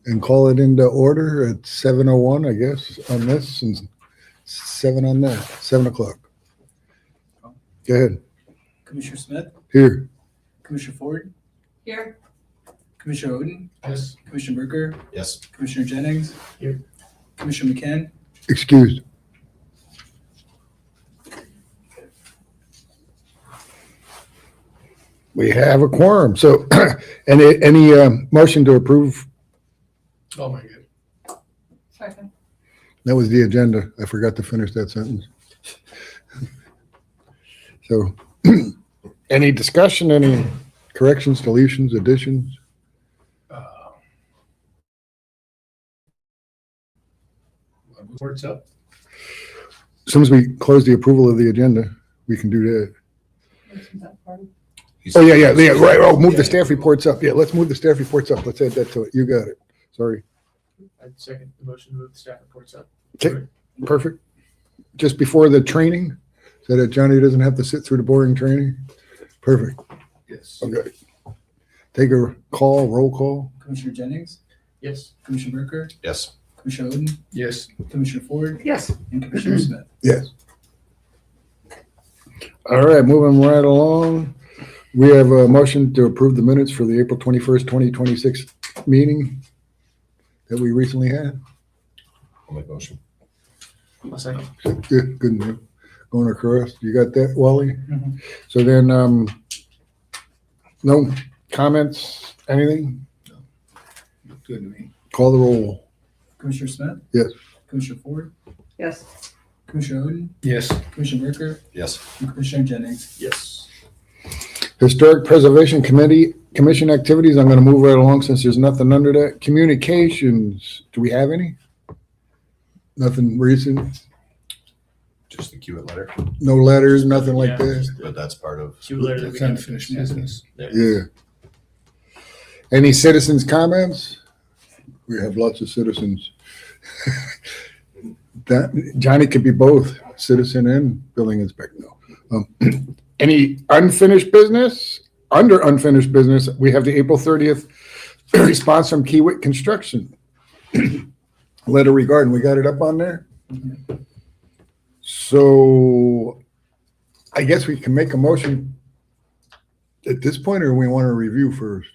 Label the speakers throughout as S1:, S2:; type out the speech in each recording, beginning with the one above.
S1: and call it into order at 7:01, I guess, on this, and 7 on that, 7 o'clock. Go ahead.
S2: Commissioner Smith?
S1: Here.
S2: Commissioner Ford?
S3: Here.
S2: Commissioner Oden?
S4: Yes.
S2: Commissioner Berger?
S4: Yes.
S2: Commissioner Jennings?
S4: Here.
S2: Commissioner McCann?
S1: Excused. We have a quorum. So any motion to approve?
S4: Oh, my God.
S3: Second.
S1: That was the agenda. I forgot to finish that sentence. So any discussion, any corrections, deletions, additions?
S4: Reports up.
S1: As soon as we close the approval of the agenda, we can do that.
S3: Isn't that part of-
S1: Oh, yeah, right. Oh, move the staff reports up. Yeah, let's move the staff reports up. Let's add that to it. You got it. Sorry.
S4: I'd second the motion to move the staff reports up.
S1: Okay, perfect. Just before the training, so that Johnny doesn't have to sit through the boring training. Perfect.
S4: Yes.
S1: Okay. Take a roll call.
S2: Commissioner Jennings?
S4: Yes.
S2: Commissioner Berger?
S4: Yes.
S2: Commissioner Oden?
S4: Yes.
S2: Commissioner Ford?
S3: Yes.
S2: And Commissioner Smith?
S1: Yes. All right, moving right along. We have a motion to approve the minutes for the April 21st, 2026 meeting that we recently had.
S4: I'll make motion. I'll second.
S1: Good, good move. Going across. You got that, Wally?
S2: Mhm.
S1: So then, no comments, anything?
S4: Good to me.
S1: Call the roll.
S2: Commissioner Smith?
S1: Yes.
S2: Commissioner Ford?
S3: Yes.
S2: Commissioner Oden?
S4: Yes.
S2: Commissioner Berger?
S4: Yes.
S2: And Commissioner Jennings?
S4: Yes.
S1: Historic Preservation Commission activities, I'm gonna move right along since there's nothing under that. Communications, do we have any? Nothing recent?
S5: Just the Kiewit letter,
S1: No letters, nothing like that?
S5: but that's part of.
S4: That's unfinished business.
S1: Yeah. Any citizens' comments? We have lots of citizens. Johnny could be both citizen and building inspector. No. Any unfinished business? Under unfinished business, we have the April 30th response from Kiewit Construction. Letter regarding, we got it up on there? So I guess we can make a motion at this point, or we want to review first?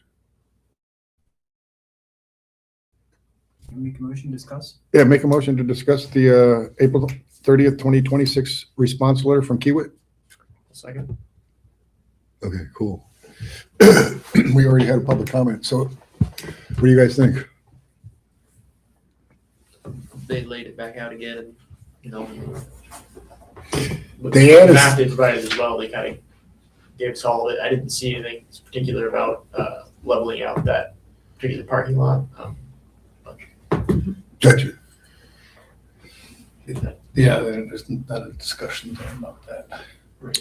S2: Make a motion, discuss?
S1: Yeah, make a motion to discuss the April 30th, 2026 response letter from Kiewit.
S4: Second.
S1: Okay, cool. We already had a public comment, so what do you guys think?
S6: They laid it back out again, and you know,
S1: They had
S6: the
S1: us-
S6: map they provided as well. They kind of gave us all of it. I didn't see anything particular about leveling out that particular parking lot.
S1: Gotcha.
S4: Yeah, there's not a discussion there about that.
S6: Right.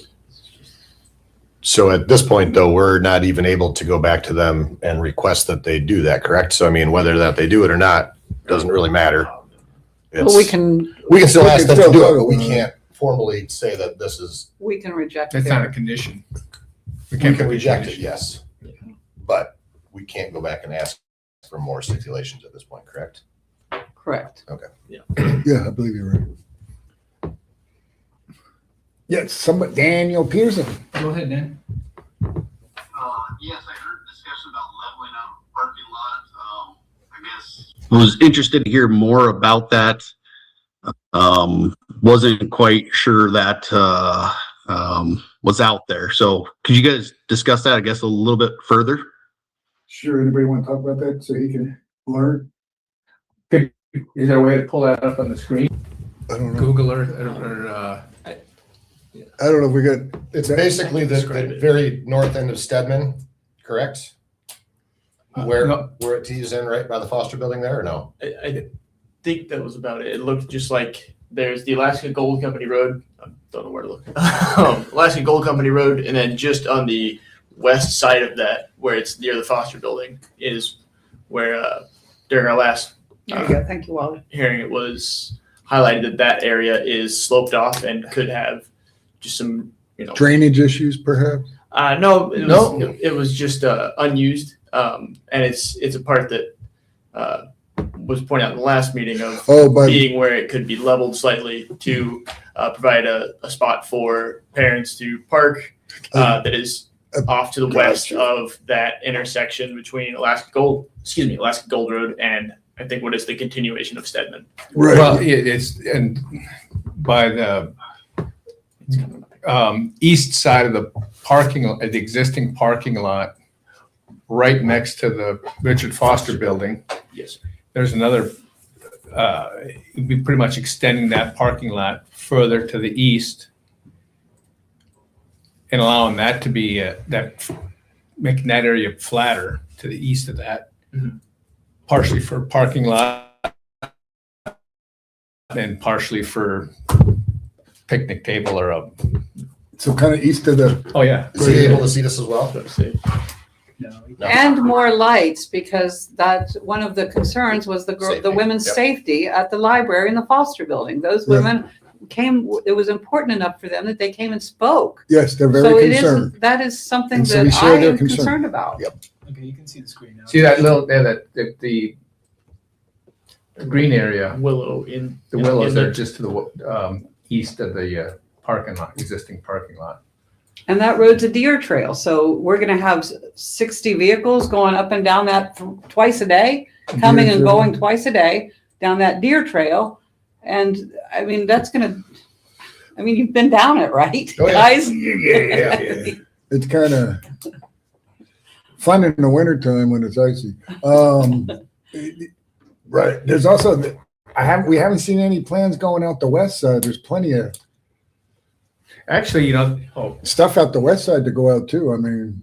S5: So at this point, though, we're not even able to go back to them and request that they do that, correct? So I mean, whether that they do it or not, doesn't really matter.
S3: Well, we can
S5: Still
S1: we
S5: ask
S1: can
S5: them to
S1: still
S5: do it,
S1: vote.
S5: but we can't formally say that this is,
S3: reject
S4: That's not a
S3: their,
S4: condition.
S5: we can reject it, yes. But we can't go back and ask for more stipulations at this point, correct?
S3: correct.
S1: Yeah, I believe you're right. Yes, somebody, Daniel Peterson.
S2: Go ahead, Dan.
S7: Yes, I heard discussion about leveling out parking lot. I guess
S8: I was interested to hear more about that. Wasn't quite sure that was out there. So could you guys discuss that, I guess, a little bit further?
S1: Sure, anybody want to talk about that so he can learn?
S9: Is there a way to pull that up on the screen?
S1: I don't know.
S4: Google or
S1: I don't know if we got,
S5: It's basically the very north end of Stedman, correct? Where
S4: no.
S5: it tees in right by the Foster Building there, or no?
S6: I think that was about it. It looked just like there's the Alaska Gold Company Road. I don't know where to look. Alaska Gold Company Road, and then just on the west side of that, where it's near the Foster Building, is where during our last
S3: There you go. Thank you, Wally.
S6: hearing it was highlighted that that area is sloped off and could have just some,
S1: drainage issues perhaps?
S6: no,
S1: No.
S6: it was just unused, and it's a part that was pointed out in the last meeting of
S1: Oh, but
S6: being where it could be leveled slightly to provide a spot for parents to park that is off to the west of that intersection between Alaska Gold Road and I think what is the continuation of Stedman.
S9: Well,
S1: right,
S9: it's, and by the east side of the the existing parking lot, right next to the Richard Foster building,
S6: Yes.
S9: there's another, you'd be pretty much extending that parking lot further to the east and allowing that to be, making that area flatter to the east of that, partially for parking lot and partially for picnic table or a,
S1: so kind of east of the,
S9: oh yeah.
S5: Is he able to see this as well?
S2: No.
S5: No.
S3: And more lights, because that's one of the concerns was the
S5: Safety,
S3: women's
S5: yep.
S3: safety at the library in the Foster building. Those
S1: Yeah.
S3: women came, it was important enough for them that they came and spoke.
S1: yes, they're
S3: So
S1: very
S3: it
S1: concerned.
S3: is, that is something
S1: And so
S3: that
S1: we share
S3: I
S1: their
S3: am
S1: concern.
S3: concerned about.
S1: Yep.
S2: Okay, you can see the screen now.
S9: See that little, the green area,
S6: Willow in
S9: the willows
S6: in
S9: are just to the east of the parking lot, existing parking lot.
S3: And that road's a deer trail, so we're gonna have 60 vehicles going up and down that twice a day, coming
S1: Deer
S3: and
S1: trail.
S3: going twice a day down that deer trail. And I mean, that's gonna, I mean, you've been down it, right,
S5: Oh, yeah.
S3: guys?
S1: Yeah. It's kind of fun in the wintertime when it's icy. Right, there's also, we haven't seen any plans going out the west side. There's plenty of
S9: Actually,
S1: stuff out the west side to go out too. I mean,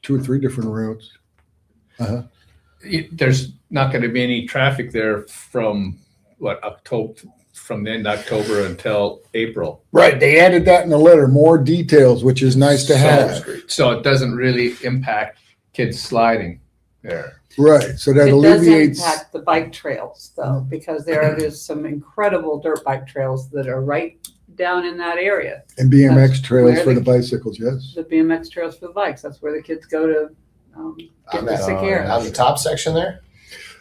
S1: 2 or 3 different routes. Uh-huh.
S9: there's not going to be any traffic there from October, from the end of October until April.
S1: Right, they added that in the letter, more details, which is nice to have.
S9: So it doesn't really impact kids sliding there.
S1: Right, so that
S3: It does
S1: alleviates,
S3: impact the bike trails though, because there is some incredible dirt bike trails that are right down in that area.
S1: and BMX trails
S3: where
S1: for
S3: the-
S1: the bicycles, yes.
S3: The BMX trails for the bikes, that's where the kids go to get
S5: On
S3: the
S5: that-
S3: sick air.
S5: On the top section there?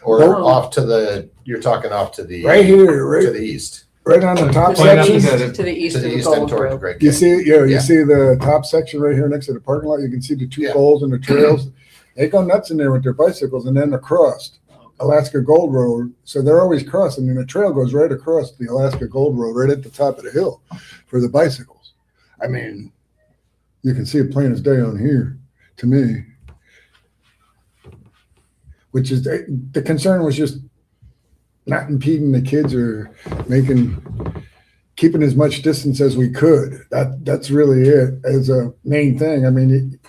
S5: Or
S3: No.
S5: off to the, you're talking off to the.
S1: Right here,
S5: To
S1: right,
S5: the east.
S1: right on the top
S9: Point out
S1: section.
S9: that
S3: To the east
S5: To
S3: of
S5: the
S3: the
S5: east and
S3: Gold
S5: toward the
S3: Road.
S5: Great
S1: You
S5: King.
S1: see,
S5: Yeah.
S1: you see the top section right here next to the parking lot, you can see the 2
S5: Yeah.
S1: poles and the trails. They go nuts in there with their bicycles and then across Alaska Gold Road. So they're always crossing and the trail goes right across the Alaska Gold Road, right at the top of the hill for the bicycles. I mean, you can see it plain as day on here, to me. Which is, the concern was just not impeding the kids or keeping as much distance as we could. That's really it as a main thing. I mean,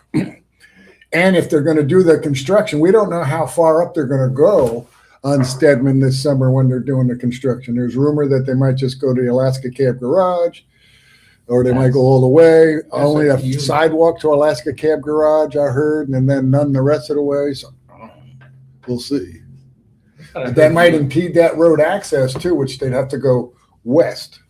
S1: and if they're going to do the construction, we don't know how far up they're going to go on Stedman this summer when they're doing the construction. There's rumor that they might just go to the Alaska Cab Garage, or they might go all the way. Only a sidewalk to Alaska Cab Garage, I heard, and then none the rest of the way. So we'll see. But that might impede that road access too, which they'd have to go west.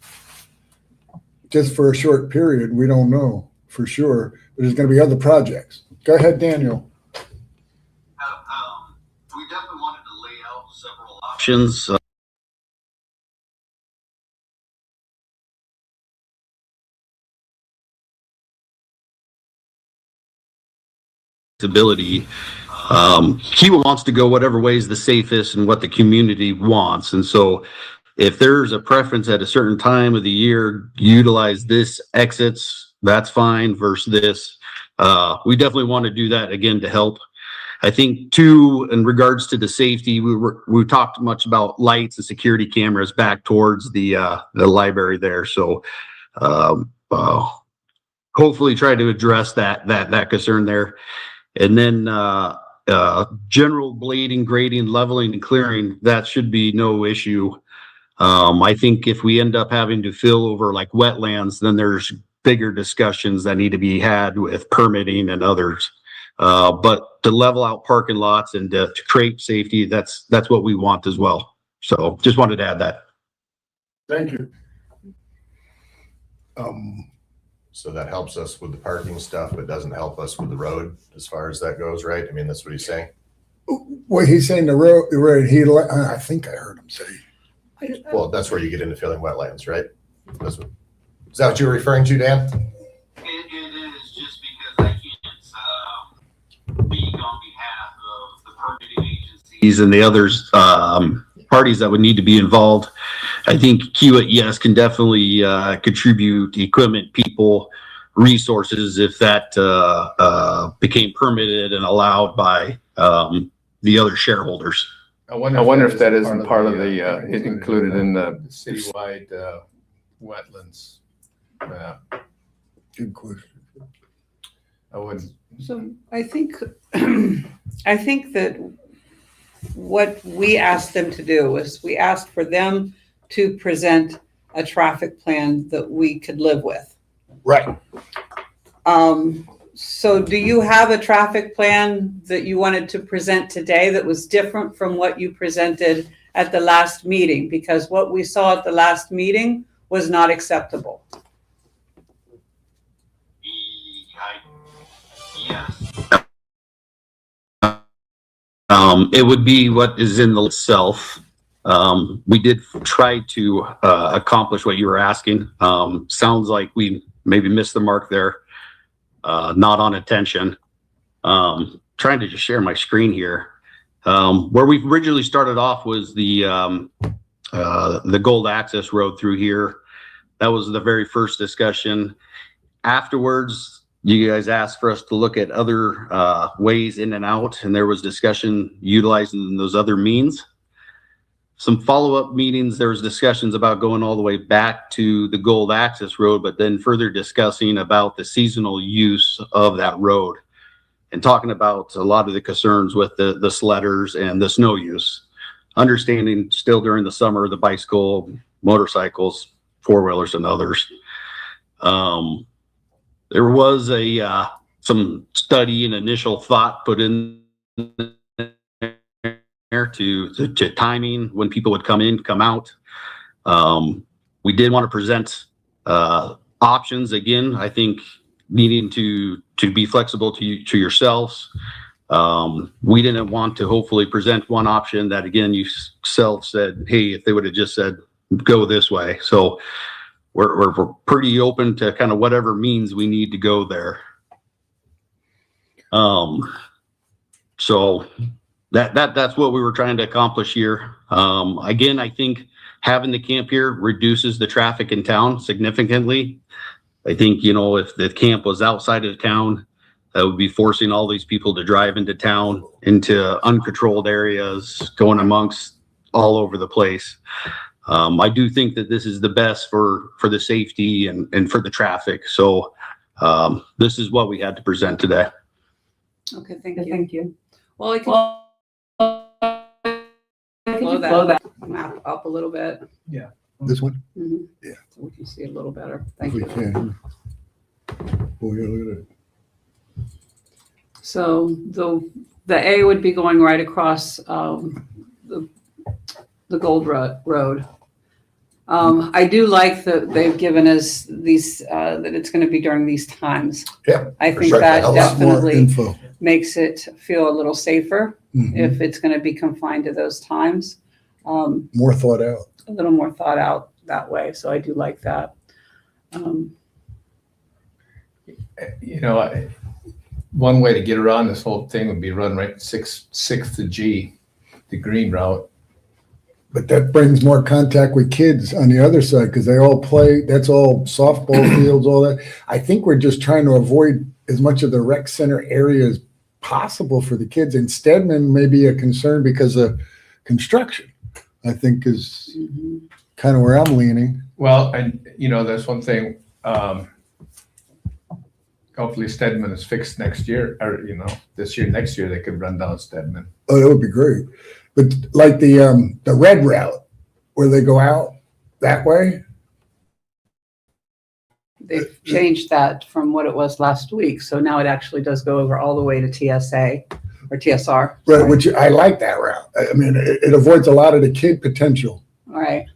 S1: Just for a short period, we don't know for sure, but there's going to be other projects. Go ahead, Daniel.
S7: We definitely wanted to lay out several
S8: Options. Ability. He wants to go whatever way is the safest and what the community wants. And so if there's a preference at a certain time of the year, utilize this exits, that's fine versus this. We definitely want to do that again to help. I think too, in regards to the safety, we talked much about lights and security cameras back towards the library there. So hopefully try to address that concern there. And then general blading, grading, leveling, and clearing, that should be no issue. I think if we end up having to fill over like wetlands, then there's bigger discussions that need to be had with permitting and others. But to level out parking lots and to create safety, that's what we want as well. So just wanted to add that.
S1: Thank you.
S5: So that helps us with the parking stuff, but doesn't help us with the road as far as that goes, right? I mean, that's what he's saying.
S1: Well, he's saying the road, I think I heard him say.
S5: Well, that's where you get into filling wetlands, right? Is that what you were referring to, Dan?
S7: It is just because I can't speak on behalf of the permitting agencies.
S8: And the others, parties that would need to be involved. I think Kiewit, yes, can definitely contribute equipment, people, resources if that became permitted and allowed by the other shareholders.
S9: I wonder if that isn't part of the, included in the citywide wetlands map.
S1: Good question.
S9: I wouldn't.
S3: So I think, I think that what we asked them to do is we asked for them to present a traffic plan that we could live with.
S1: Right.
S3: So do you have a traffic plan that you wanted to present today that was different from what you presented at the last meeting? Because what we saw at the last meeting was not acceptable.
S7: Yes.
S8: It would be what is in the itself. We did try to accomplish what you were asking. Sounds like we maybe missed the mark there. Not on attention. Trying to just share my screen here. Where we originally started off was the Gold Access Road through here. That was the very first discussion. Afterwards, you guys asked for us to look at other ways in and out, and there was discussion utilizing those other means. Some follow-up meetings, there was discussions about going all the way back to the Gold Access Road, but then further discussing about the seasonal use of that road and talking about a lot of the concerns with the sledders and the snow use. Understanding still during the summer, the bicycle, motorcycles, four-wheelers and others. There was some study and initial thought put in there to timing when people would come in, come out. We did want to present options again. I think needing to be flexible to yourselves. We didn't want to hopefully present one option that again you self said, hey, if they would have just said go this way. So we're pretty open to kind of whatever means we need to go there. So that's what we were trying to accomplish here. Again, I think having the camp here reduces the traffic in town significantly. I think, if the camp was outside of town, that would be forcing all these people to drive into town, into uncontrolled areas, going amongst all over the place. I do think that this is the best for the safety and for the traffic. So this is what we had to present today.
S3: Okay, thank you. Well, I can blow that map up a little bit.
S1: This one?
S3: Mhm.
S1: Yeah.
S3: So we can see a little better.
S1: If
S3: Thank
S1: we
S3: you.
S1: can. Oh, yeah, look at it.
S3: So the A would be going right across the Gold Road. I do like that they've given us these, that it's going to be during these times.
S5: Yeah,
S3: I
S5: for
S3: think
S5: sure.
S3: that
S5: A lot
S1: More
S3: definitely
S1: info.
S3: makes it feel a little safer
S1: Mhm.
S3: if it's going to be confined to those times.
S1: More thought out.
S3: A little more thought out that way. So I do like that.
S9: One way to get around this whole thing would be run right 6th to G, the green route.
S1: But that brings more contact with kids on the other side because they all play. That's all softball fields, all that. I think we're just trying to avoid as much of the rec center area as possible for the kids. And Stedman may be a concern because of construction, I think is kind of where I'm leaning.
S9: Well, and that's one thing. Hopefully Stedman is fixed next year, or this year, next year they could run down Stedman.
S1: Oh, that would be great. But like the red route where they go out that way.
S3: They've changed that from what it was last week. So now it actually does go over all the way to TSA or TSR.
S1: Right, which I like that route. I mean, it avoids a lot of the kid potential.
S3: All right.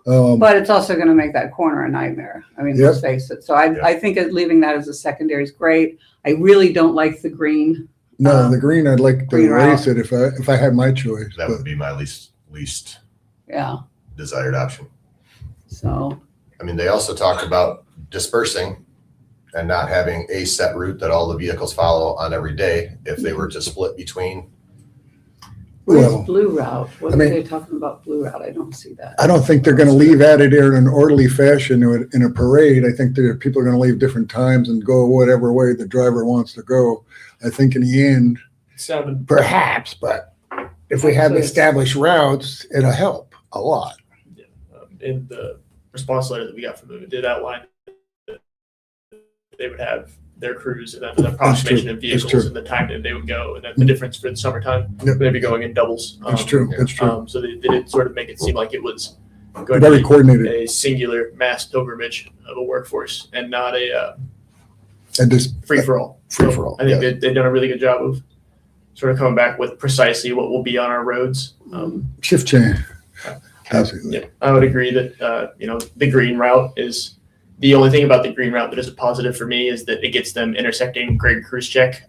S1: Um,
S3: But it's also going to make that corner a nightmare. I mean, let's face it. So I think leaving that as a secondary is great. I really don't like the green
S1: No, the green, I'd like to
S3: Green
S1: erase it if I had my choice.
S5: That
S1: but-
S5: would be my least
S3: Yeah,
S5: desired option.
S3: so,
S5: I mean, they also talked about dispersing and not having a set route that all the vehicles follow on every day if they were to split between.
S3: where's
S1: Well,
S3: Blue Route? What
S1: I
S3: are
S1: mean-
S3: they talking about Blue Route? I don't see that.
S1: I don't think they're gonna leave at it in an orderly fashion in a parade. I think that people are gonna leave different times and go whatever way the driver wants to go. I think in the end,
S6: It sounded
S1: perhaps, but if we have
S3: So it's-
S1: established routes, it'll help a lot.
S6: in the response letter that we got from them, it did outline that they would have their crews and then the approximation of
S1: That's true.
S6: vehicles and the time that they would go, and then the difference for the summertime,
S1: Yep.
S6: they'd be going in doubles.
S1: That's true, that's true.
S6: So they did sort of make it seem like it was going
S1: Very
S6: to
S1: coordinated.
S6: be a singular mass pilgrimage of a workforce and not a
S1: And just
S6: free for all.
S1: Free-for-all,
S6: I think
S1: yeah.
S6: they've done a really good job of sort of coming back with precisely what will be on our roads.
S1: shift change. Basically.
S6: Yeah, I would agree that, the green route is, the only thing about the green route that is a positive for me is that it gets them intersecting Greg Cruisecheck,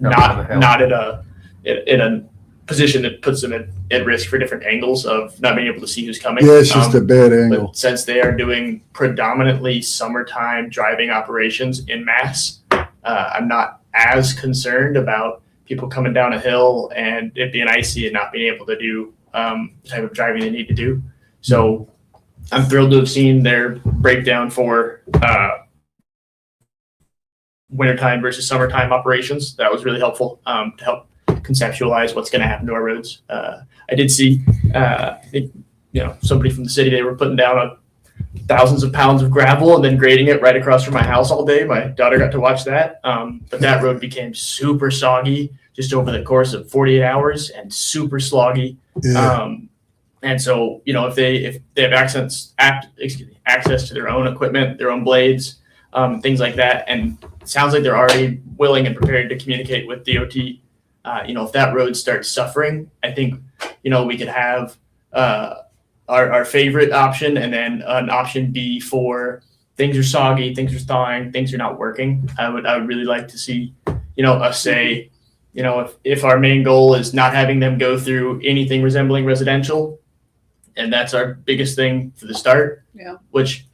S6: not in a position that puts them at risk for different angles of not being able to see who's coming.
S1: Yeah, it's just a bad angle.
S6: But since they are doing predominantly summertime driving operations in mass, I'm not as concerned about people coming down a hill and it being icy and not being able to do the type of driving they need to do. So I'm thrilled to have seen their breakdown for wintertime versus summertime operations. That was really helpful to help conceptualize what's going to happen to our roads. I did see, somebody from the city, they were putting down thousands of pounds of gravel and then grading it right across from my house all day. My daughter got to watch that. But that road became super soggy just over the course of 48 hours and super sloggy.
S1: Yeah.
S6: And so, if they have access to their own equipment, their own blades, things like that, and it sounds like they're already willing and prepared to communicate with DOT. If that road starts suffering, I think, we could have our favorite option and then an option B for things are soggy, things are thawing, things are not working. I would really like to see, us say, if our main goal is not having them go through anything resembling residential, and that's our biggest thing for the start,
S3: Yeah.
S6: which,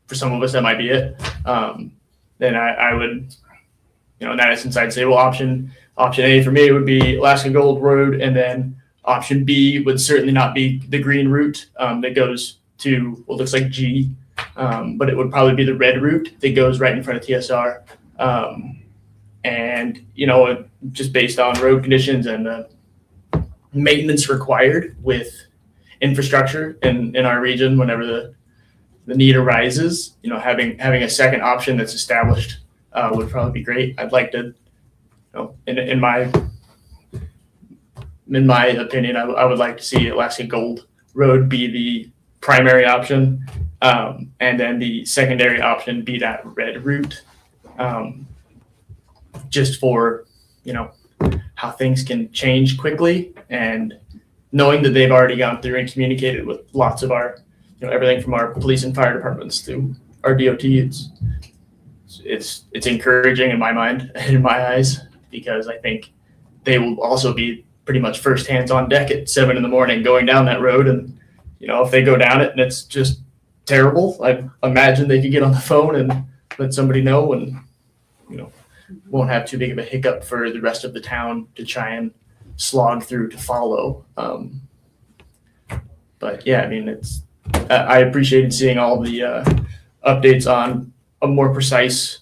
S6: for some of us, that might be it. Then I would, in that instance, I'd say, well, option A for me would be Alaska Gold Road, and then option B would certainly not be the green route that goes to what looks like G, but it would probably be the red route that goes right in front of TSR. And, just based on road conditions and the maintenance required with infrastructure in our region, whenever the need arises, having a second option that's established would probably be great. I'd like to, in my opinion, I would like to see Alaska Gold Road be the primary option, and then the secondary option be that red route, just for, how things can change quickly, and knowing that they've already gone through and communicated with lots of our, everything from our police and fire departments to our DOT. It's encouraging in my mind and in my eyes, because I think they will also be pretty much first hands on deck at 7 a.m. going down that road. And, if they go down it and it's just terrible, I imagine they could get on the phone and let somebody know, and, won't have too big of a hiccup for the rest of the town to try and slog through to follow. But yeah, I mean, I appreciated seeing all the updates on a more precise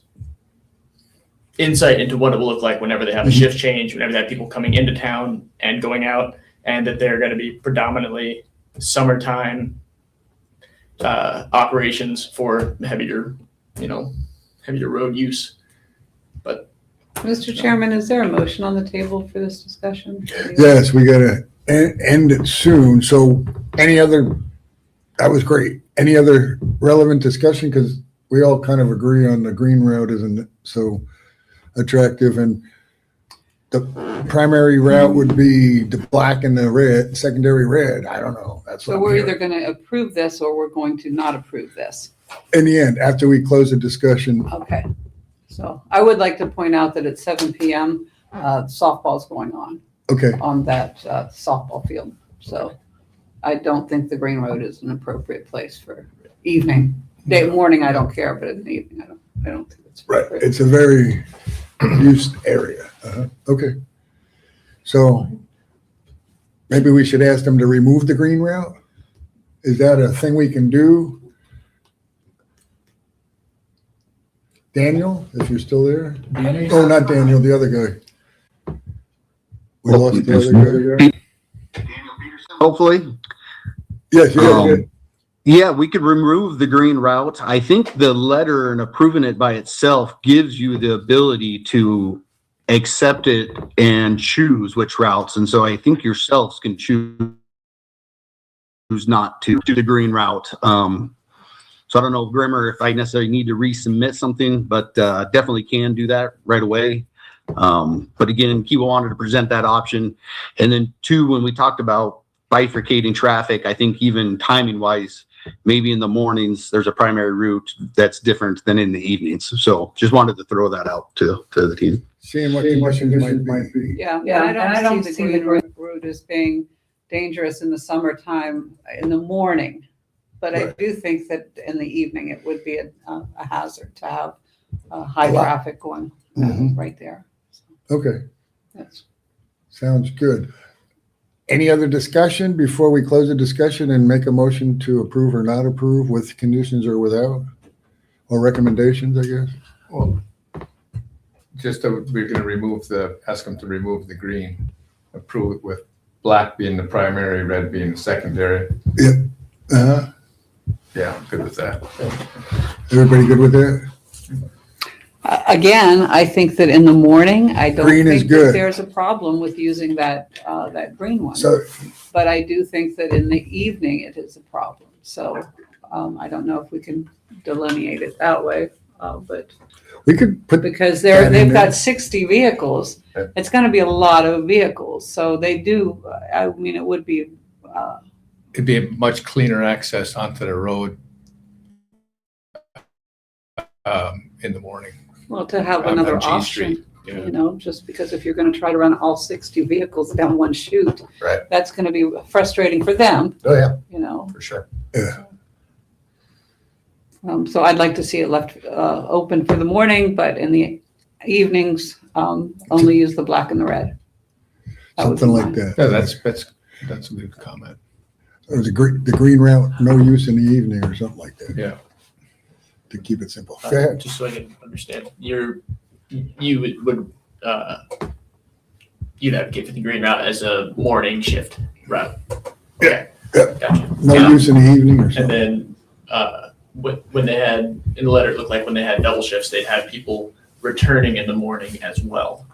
S6: insight into what it will look like whenever they have a shift change, whenever they have people coming into town and going out, and that they're going to be predominantly summertime operations for heavier road use. But
S3: Mr. Chairman, is there a motion on the table for this discussion?
S1: Yes, we gotta end it soon. So that was great. Any other relevant discussion? Because we all kind of agree on the green route isn't so attractive, and the primary route would be the black and the red, secondary red. I don't know. That's what
S3: So
S1: I'm
S3: we're
S1: hearing.
S3: either going to approve this or we're going to not approve this.
S1: In the end, after we close the discussion.
S3: Okay. So I would like to point out that at 7 p.m., softball's going
S1: Okay,
S3: on that softball field. So I don't think the Green Road is an appropriate place for evening. Morning, I don't care, but in the evening, I don't think it's
S1: right.
S3: appropriate.
S1: It's a very used area. Okay. So maybe we should ask them to remove the green route? Is that a thing we can do? Daniel, if you're still there?
S2: Danny?
S1: Oh, not Daniel, the other guy. We lost the other guy.
S7: Daniel Peterson?
S8: Hopefully.
S1: Yes, yes.
S8: Yeah, we could remove the green route. I think the letter and approving it by itself gives you the ability to accept it and choose which routes. And so I think yourselves can choose not to do the green route. So I don't know, Grimmer, if I necessarily need to resubmit something, but definitely can do that right away. But again, Kiwa wanted to present that option. And then two, when we talked about bifurcating traffic, I think even timing wise, maybe in the mornings, there's a primary route that's different than in the evenings. So just wanted to throw that out to the team.
S1: Seeing what conditions might be.
S3: Yeah, and I don't see the Green Road as being dangerous in the summertime, in the morning. But I
S1: Right.
S3: do think that in the evening, it would be a hazard to have high
S1: A lot.
S3: traffic going
S1: Mhm.
S3: right there.
S1: Okay,
S3: That's
S1: sounds good. Any other discussion before we close the discussion and make a motion to approve or not approve with conditions or without? Or recommendations, I guess?
S9: Well, just that we're gonna ask them to remove the green, approve it with black being the primary, red being the secondary.
S1: Uh-huh.
S9: Yeah, I'm good with that.
S1: Everybody good with that?
S3: Again, I think that in the morning, I don't
S1: Green is
S3: think that
S1: good.
S3: there's a problem with using that green one.
S1: So,
S3: But I do think that in the evening, it is a problem. So I don't know if we can delineate it that way, but
S1: we could put,
S3: because
S1: That in
S3: they've
S1: there.
S3: got 60 vehicles.
S5: Yeah.
S3: It's going to be a lot of vehicles. So they do, I mean, it would be,
S9: It'd be a much cleaner access onto the road in the morning.
S3: well, to have
S9: on
S3: another
S9: G
S3: option,
S9: Street. Yeah.
S3: you know, just because if you're going to try to run all 60 vehicles down one chute,
S5: Right.
S3: that's going to be frustrating for them,
S5: Oh, yeah,
S3: you know.
S5: for sure.
S1: yeah,
S3: So I'd like to see it left open for the morning, but in the evenings, only use the black and the red. That would be
S1: something like
S3: mine.
S1: that.
S9: Yeah, that's a good comment.
S1: Or the green route, no use in the evening or something like that,
S9: Yeah.
S1: to keep it simple. Go ahead.
S6: Just so I can understand, you would you'd advocate for the green route as a morning shift route. Okay.
S1: Yeah.
S6: Gotcha.
S1: No
S6: Yeah.
S1: use in the evening or
S6: And
S1: something.
S6: then when they had, in the letter, it looked like when they had double shifts, they'd have people returning in the morning as well.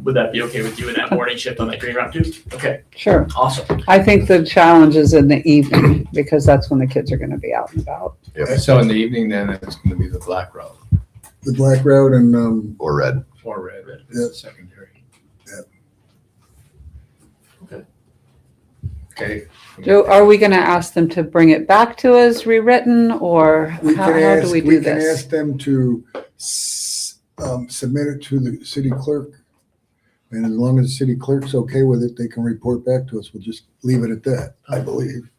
S6: Would that be okay with you in that morning shift on that green route too? Okay,
S3: Sure.
S6: awesome.
S3: I think the challenge is in the evening because that's when the kids are going to be out and about.
S9: So in the evening, then it's gonna be the black route
S1: The black route and,
S5: Or red.
S9: or red,
S1: Yeah.
S9: secondary.
S1: Yeah.
S6: Okay.
S9: Okay.
S3: Joe, are we going to ask them to bring it back to us rewritten or
S1: we
S3: how
S1: can
S3: do
S1: ask,
S3: we do
S1: we can
S3: this?
S1: ask them to submit it to the city clerk. And as long as the city clerk's okay with it, they can report back to us. We'll just leave it at that, I believe.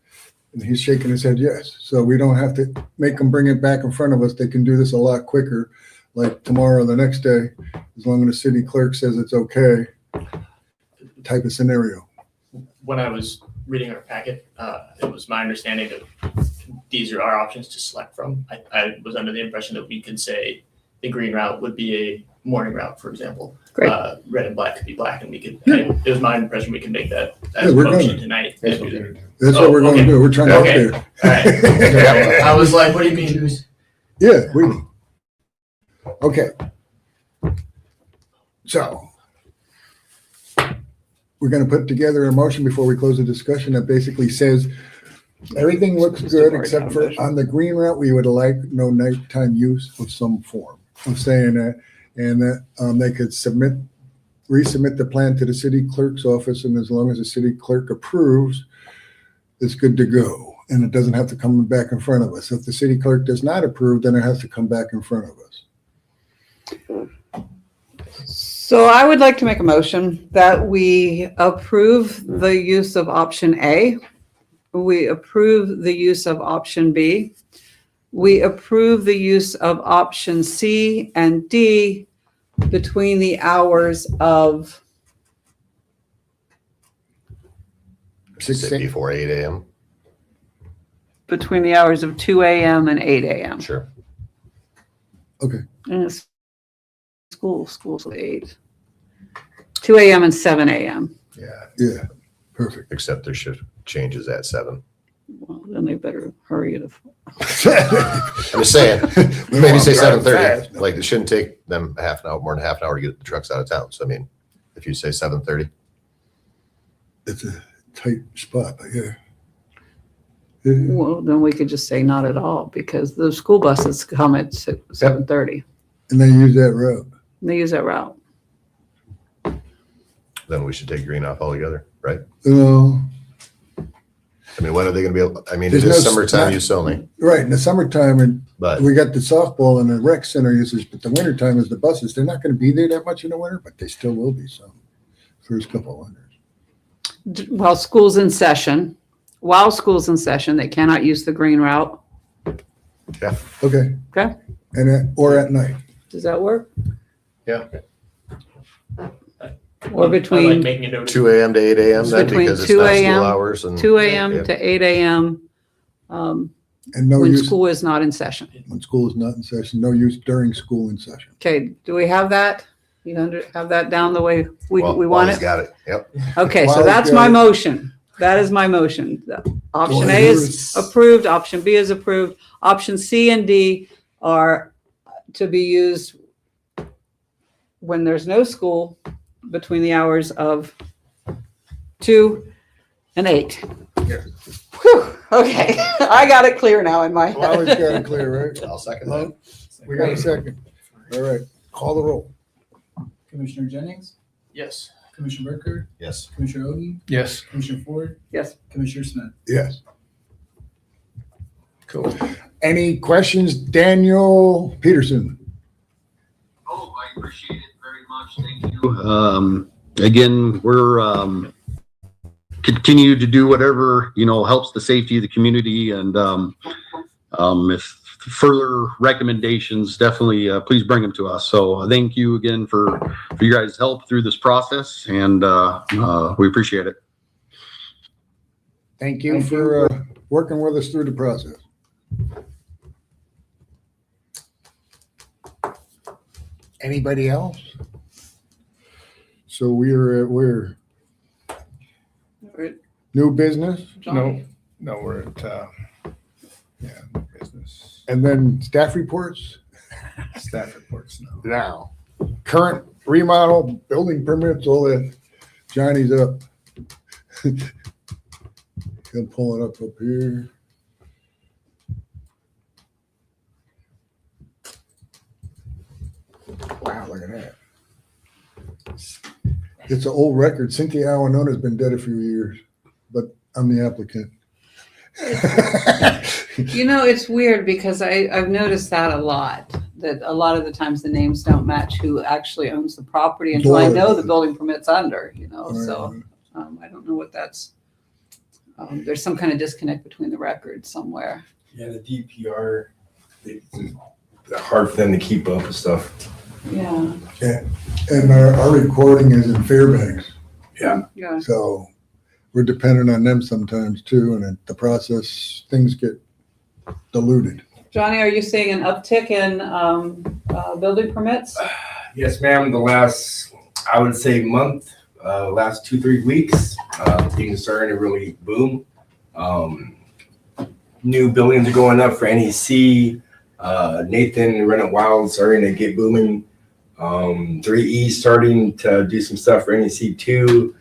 S1: And he's shaking his head, yes. So we don't have to make them bring it back in front of us. They can do this a lot quicker, like tomorrow or the next day, as long as the city clerk says it's okay, type of scenario.
S6: When I was reading our packet, it was my understanding that these are our options to select from. I was under the impression that we could say the green route would be a morning route, for example.
S3: Great.
S6: Red and black could be black, and we could. It was my impression we could make that as
S1: Yeah,
S6: a
S1: we're
S6: motion
S1: gonna.
S6: tonight.
S9: That's what we're gonna do.
S1: That's what we're gonna
S6: okay.
S1: do. We're trying to help
S6: Okay.
S1: there.
S6: All right. I was like, what do you mean?
S1: Yeah, okay. So we're gonna put together a motion before we close the discussion that basically says everything looks good except for on the green route, we would like no nighttime use of some form of saying that. And that they could resubmit the plan to the city clerk's office, and as long as the city clerk approves, it's good to go. And it doesn't have to come back in front of us. If the city clerk does not approve, then it has to come back in front of us.
S3: So I would like to make a motion that we approve the use of option A. We approve the use of option B. We approve the use of option C and D between the hours of,
S5: Say before 8 a.m.
S3: between the hours of 2 a.m. and 8 a.m.
S5: Sure.
S3: And it's school's at 8. 2 a.m. and 7 a.m.
S1: Yeah, perfect.
S5: Except their shift changes at 7.
S3: Well, then they better hurry it.
S5: I'm just saying, maybe say 7:30. Like, it shouldn't take them more than half an hour to get the trucks out of town. So I mean, if you say 7:30,
S1: It's a tight spot, but yeah.
S3: Well, then we could just say not at all, because the school buses come at 7:30.
S1: And they use that route.
S3: And they use that route.
S5: then we should take green off altogether, right?
S1: No,
S5: I mean, when are they going to be able? I mean, it
S1: There's
S5: is
S1: no-
S5: summertime use only,
S1: right, in the summertime, and
S5: but
S1: we got the softball and the rec center usage, but the wintertime is the buses. They're not gonna be there that much in the winter, but they still will be some, first couple of winters.
S3: While school's in session, they cannot use the green route.
S1: Okay.
S3: Okay.
S1: And or at night.
S3: Does that work?
S5: Yeah.
S3: Or
S6: I like
S3: between
S6: making a note.
S5: 2 a.m. to 8 a.m. then
S3: Between
S5: because it's
S3: 2
S5: not
S3: a.m.
S5: school hours and
S3: 2 a.m.
S5: Yeah.
S3: to 8 a.m.
S1: And no
S3: When
S1: use
S3: school is not in session.
S1: when school is not in session, no use during school in session.
S3: Okay, do we have that? Have that down the way we
S5: Well,
S3: want
S5: Wally's
S3: it?
S5: got it. Yep.
S3: Okay, so
S1: Wally's
S3: that's
S1: got
S3: my
S1: it.
S3: motion. That is my motion. Option A is approved, option B is approved, option C and D are to be used when there's no school between the hours of 2 and 8.
S1: Yeah.
S3: Whew, okay, I got it clear now in my
S1: Well, always
S3: head.
S1: got it clear, right?
S5: I'll second that.
S1: We got a second. All right, call the roll.
S2: Commissioner Jennings,
S6: Yes.
S2: Commissioner Burker,
S5: Yes.
S2: Commissioner Oden,
S9: Yes.
S2: Commissioner Ford,
S3: Yes.
S2: Commissioner Smith.
S1: Yes.
S9: Cool.
S1: Any questions, Daniel Peterson?
S7: Oh, I appreciate it very much. Thank you.
S8: Again, we're continue to do whatever, helps the safety of the community. And if further recommendations, definitely please bring them to us. So thank you again for your guys' help through this process, and we appreciate it.
S1: Thank you for working with us through the process. Anybody else? So we're new business
S9: No, we're at, business
S1: and then staff reports
S9: staff reports now.
S1: now. Current remodel, building permits, all that. Johnny's up. He'll pull it up here. Wow, look at that. It's an old record. Cynthia Allen has been dead a few years, but I'm the applicant.
S3: It's weird because I've noticed that a lot, that a lot of the times the names don't match who actually owns the property until I know the building permit's under, so I don't know what that's, there's some kind of disconnect between the records somewhere.
S10: Yeah, the DPR, it's hard for them to keep up with stuff.
S3: Yeah,
S1: And our recording is in Fairbanks,
S3: yeah.
S1: so we're dependent on them sometimes too, and in the process, things get diluted.
S3: Johnny, are you seeing an uptick in building permits?
S10: Yes, ma'am. The last, I would say, month, last 2-3 weeks, things are starting to really boom. New buildings are going up for NEC. Nathan Rennet Wild starting to get booming. 3E starting to do some stuff for NEC too.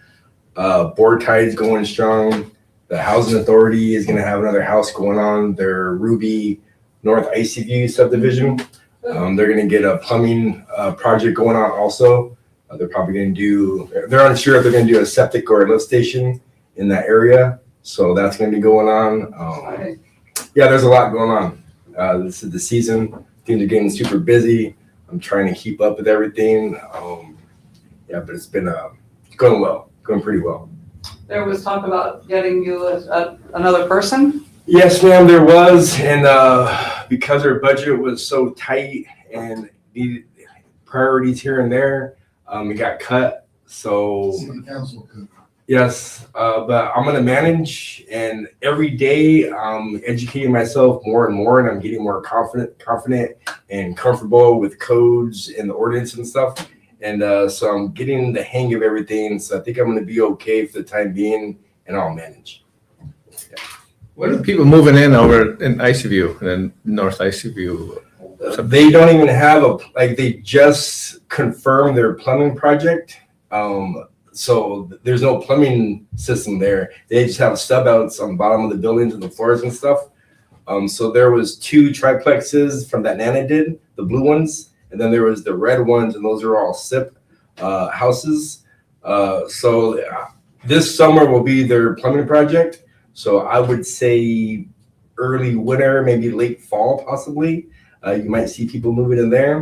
S10: Board Tide's going strong. The Housing Authority is going to have another house going on. Their Ruby North Icy View subdivision. They're going to get a plumbing project going on also. They're probably going to do, they're unsure if they're going to do a septic or a lift station in that area. So that's going to be going on. Yeah, there's a lot going on. This is the season. Things are getting super busy. I'm trying to keep up with everything. Yeah, but it's been going well, going pretty well.
S3: There was talk about getting you another person.
S10: Yes, ma'am, there was, and because our budget was so tight and needed priorities here and there, it got cut. So
S1: City council could.
S10: yes, but I'm gonna manage, and every day I'm educating myself more and more, and I'm getting more confident and comfortable with codes and the ordinance and stuff. And so I'm getting the hang of everything. So I think I'm gonna be okay for the time being, and I'll manage.
S9: What are people moving in over in Iceview and North Iceview?
S10: They don't even have they just confirmed their plumbing project. So there's no plumbing system there. They just have stub outs on the bottom of the buildings and the floors and stuff. So there was 2 triplexes from that Nana did, the blue ones, and then there was the red ones, and those are all SIP houses. So this summer will be their plumbing project. So I would say early winter, maybe late fall, possibly. You might see people moving in there.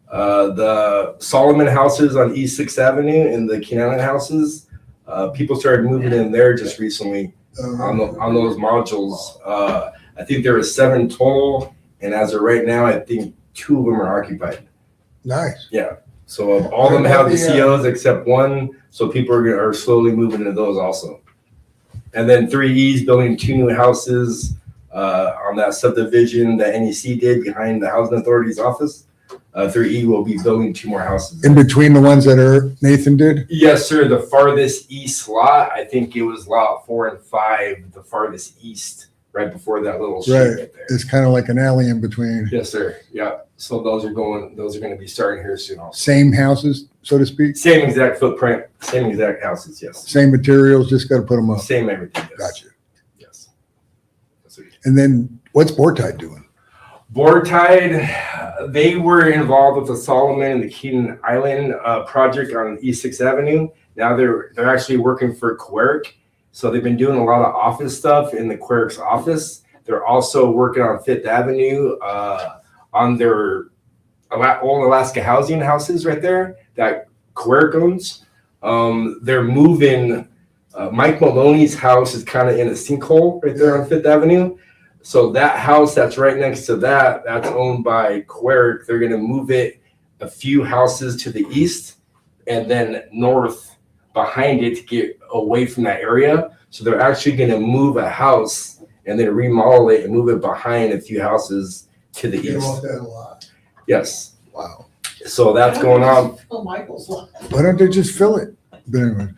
S10: The Solomon houses on East 6th Avenue and the King Island houses, people started moving in there just recently on those modules. I think there were 7 total, and as of right now, I think 2 of them are occupied.
S1: Nice.
S10: Yeah. So all of them have the COs except 1. So people are slowly moving into those also. And then 3E's building 2 new houses on that subdivision that NEC did behind the Housing Authority's office. 3E will be building 2 more houses.
S1: In between the ones that Nathan did?
S10: Yes, sir. The farthest east lot, I think it was lot 4 and 5, the farthest east, right before that little street right there.
S1: It's kind of like an alley in between.
S10: Yes, sir. Yeah. So those are going to be starting here soon also.
S1: Same houses, so to speak?
S10: Same exact footprint, same exact houses, yes.
S1: Same materials, just got to put them up.
S10: Same everything, yes.
S1: Gotcha.
S10: Yes.
S1: And then what's Bortide doing?
S10: Bortide, they were involved with the Solomon and the Keaton Island project on East 6th Avenue. Now they're actually working for Queric. So they've been doing a lot of office stuff in the Queric's office. They're also working on 5th Avenue on their old Alaska housing houses right there that Queric owns. They're moving, Mike Maloney's house is kind of in a sinkhole right there on 5th Avenue. So that house that's right next to that's owned by Queric. They're going to move it a few houses to the east and then north behind it to get away from that area. So they're actually going to move a house and then remodel it and move it behind a few houses to the
S1: Get
S10: east.
S1: off that lot.
S10: Yes.
S1: Wow.
S10: So that's going on.
S2: Fill Michael's lot.
S1: Why don't they just fill it? But anyway.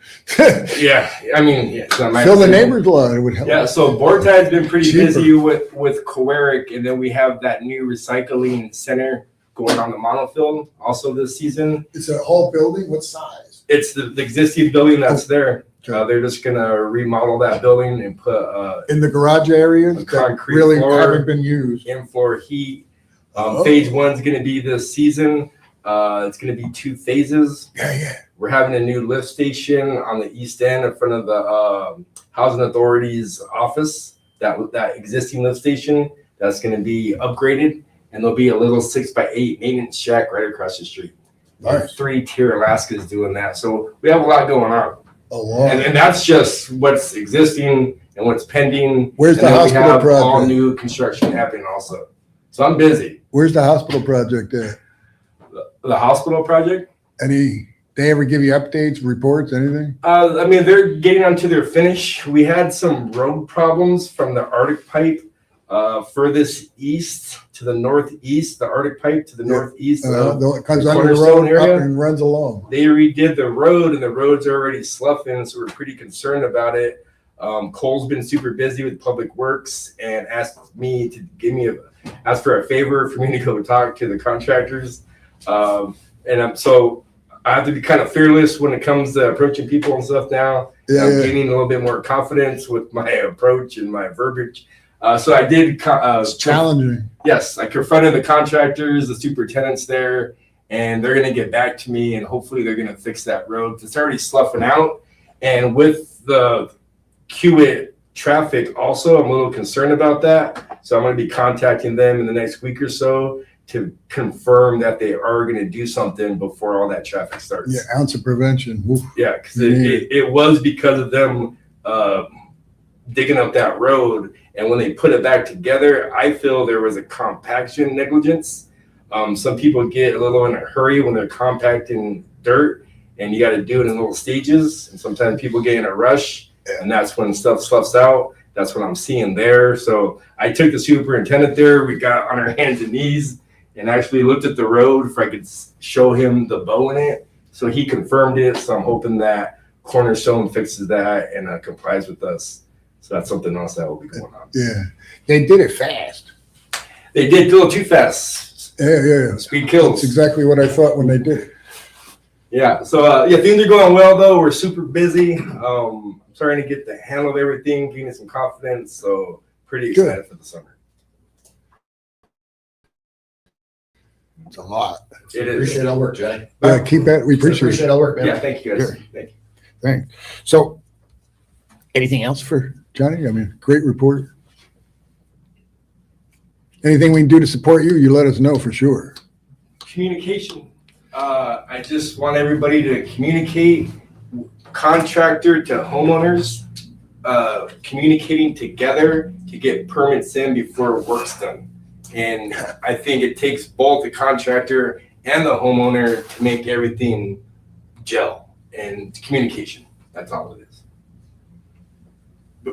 S10: Yeah. I mean, yeah, it's not my
S1: Fill the
S10: decision.
S1: neighbor's lot, it would help.
S10: Yeah, so Bortide's been pretty
S1: Cheaper.
S10: busy with Queric, and then we have that new recycling center going on the Monofield also this season.
S1: It's a whole building, what size?
S10: It's the existing building that's there. They're just gonna remodel that building and put
S1: In the garage areas
S10: a
S1: that
S10: concrete
S1: really
S10: floor.
S1: haven't been used.
S10: in-floor heat.
S1: Oh.
S10: Phase 1's gonna be this season. It's gonna be 2 phases.
S1: Yeah.
S10: We're having a new lift station on the east end in front of the Housing Authority's office. That existing lift station that's going to be upgraded, and there'll be a little 6x8 maintenance shack right across the street.
S1: Nice.
S10: 3-tier Alaska's doing that, so we have a lot going on,
S1: A lot.
S10: and that's just what's existing and what's pending.
S1: Where's
S10: and
S1: the
S10: then
S1: hospital
S10: we have all
S1: project?
S10: new construction happening also. So I'm busy.
S1: Where's the hospital project at?
S10: The hospital project.
S1: They ever give you updates, reports, anything?
S10: I mean, they're getting onto their finish. We had some road problems from the Arctic pipe furthest east to the northeast, the Arctic pipe to the northeast.
S1: It comes
S10: the
S1: under the
S10: Cornerstone
S1: road up
S10: area.
S1: and runs along.
S10: They redid the road, and the road's already sloughing, so we're pretty concerned about it. Cole's been super busy with Public Works and asked me to ask for a favor for me to go talk to the contractors. So I have to be kind of fearless when it comes to approaching people and stuff now. I'm gaining a little bit more confidence with my approach and my verbiage. So I did.
S1: It's challenging.
S10: Yes, I confronted the contractors, the superintendents there, and they're going to get back to me, and hopefully they're going to fix that road. It's already sloughing out, and with the Hewitt traffic also, I'm a little concerned about that. So I'm going to be contacting them in the next week or so to confirm that they are going to do something before all that traffic starts.
S1: Yeah, ounce of prevention. Woof.
S10: Yeah, because it was because of them digging up that road, and when they put it back together, I feel there was a compaction negligence. Some people get a little in a hurry when they're compacting dirt, and you got to do it in little stages. And sometimes people get in a rush, and that's when stuff sloughs out. That's what I'm seeing there. So I took the superintendent there. We got on our hands and knees and actually looked at the road if I could show him the bow in it. So he confirmed it. So I'm hoping that Cornerstone fixes that and complies with us. So that's something else that will be going on.
S1: Yeah, they did it fast.
S10: They did a little too fast.
S1: Yeah.
S10: Speed kills.
S1: That's exactly what I thought when they did it.
S10: Yeah. So things are going well though. We're super busy. I'm starting to get the handle of everything, gaining some confidence. So pretty excited for the summer.
S1: It's a lot.
S10: It is.
S4: Appreciate all work, Jay.
S1: Yeah, keep that. We appreciate it.
S4: All work, man.
S10: Yeah. Thank you guys.
S1: Sure.
S10: Thank you.
S1: Thanks. So, anything else for Johnny? I mean, great report. Anything we can do to support you, you let us know for sure.
S10: Communication. I just want everybody to communicate, contractor to homeowners, communicating together to get permits in before work's done. And I think it takes both the contractor and the homeowner to make everything gel, and communication. That's all it is,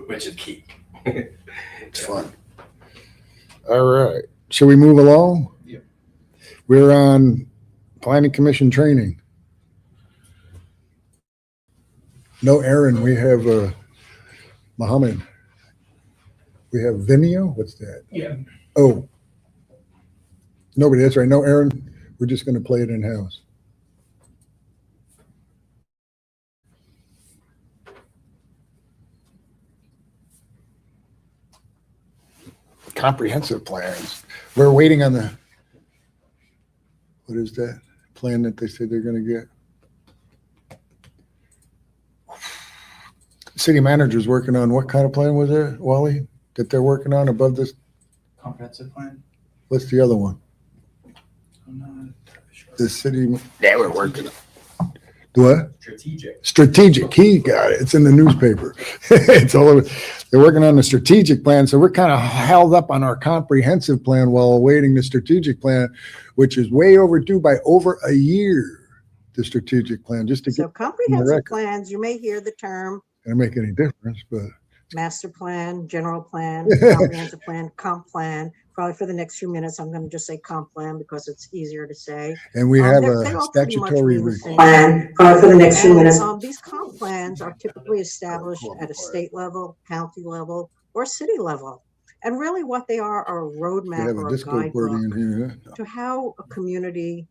S10: which is key.
S1: It's fun. All right. Shall we move along?
S4: Yep.
S1: We're on Planning Commission training. No Aaron. We have Muhammad. We have Vimeo. What's that?
S2: Yeah.
S1: Oh. Nobody. That's right. No Aaron. We're just going to play it in-house. Comprehensive plans. We're waiting on the, what is that plan that they said they're going to get? City manager's working on what kind of plan was it, Wally, that they're working on above this?
S2: Comprehensive plan.
S1: What's the other one?
S2: I'm not entirely sure.
S1: The city, yeah, we're working on. What?
S4: Strategic.
S1: Strategic. He got it. It's in the newspaper. It's all over. They're working on the strategic plan. So we're kind of held up on our comprehensive plan while awaiting the strategic plan, which is way overdue by over a year. The strategic plan, just to
S11: So
S1: get
S11: comprehensive
S1: record.
S11: plans, you may hear the term
S1: Doesn't make any difference, but
S11: master plan, general plan, comprehensive plan, comp plan. Probably for the next few minutes, I'm going to just say comp plan because it's easier to say.
S1: and we have
S11: They
S1: a
S11: all pretty much
S1: statutory
S11: mean the
S1: requirement.
S11: same
S12: Plan, probably for the next few minutes.
S11: These comp plans are typically established at a state level, county level, or city level. And really what they are a
S1: We
S11: roadmap
S1: have a
S11: or a
S1: Discord party
S11: guidebook
S1: in here.
S11: to how a community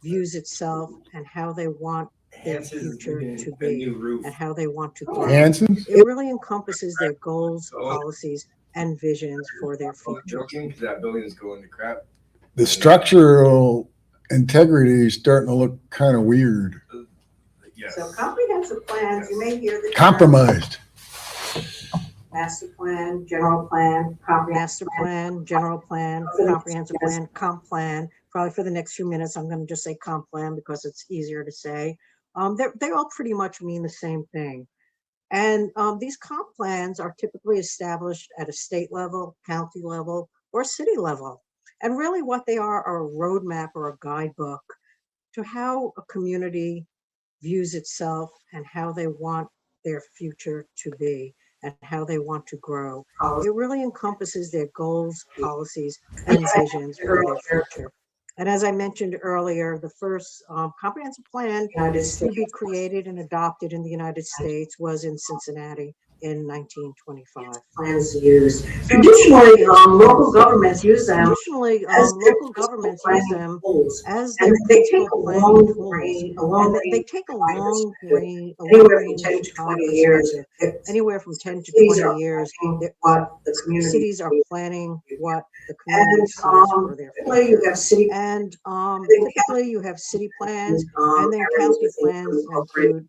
S11: views itself and how they want their future to
S10: A
S11: be
S10: new roof.
S11: and how they want to grow.
S1: Hanson's?
S11: It really encompasses their goals, policies, and visions for their
S10: I'm
S11: future.
S10: joking because that building is going to crap.
S1: The structural integrity is starting to look kind of weird.
S10: Yes.
S11: So comprehensive plans, you may hear the term
S1: Compromised.
S11: master plan, general plan, comprehensive plan, general plan, comprehensive plan, comp plan. Probably for the next few minutes, I'm going to just say comp plan because it's easier to say. They all pretty much mean the same thing. And these comp plans are typically established at a state level, county level, or city level. And really what they are a roadmap or a guidebook to how a community views itself and how they want their future to be and how they want to grow. It really encompasses their goals, policies, and visions for their future. And as I mentioned earlier, the first comprehensive plan to be created and adopted in the United States was in Cincinnati in 1925.
S12: Plans used. Traditionally, local governments use them
S11: Traditionally,
S12: as
S11: local governments use them
S12: tools.
S11: as
S12: And
S11: their
S12: they take a
S11: principal
S12: long
S11: planning tools.
S12: range,
S11: And they take a long range,
S12: anywhere from 10 to 20 years.
S11: anywhere from 10 to
S12: Cities
S11: 20
S12: are
S11: years.
S12: planning what the community.
S11: Cities are planning what the community
S12: And
S11: sees for their
S12: typically you have city.
S11: And typically you have city plans, and then county plans include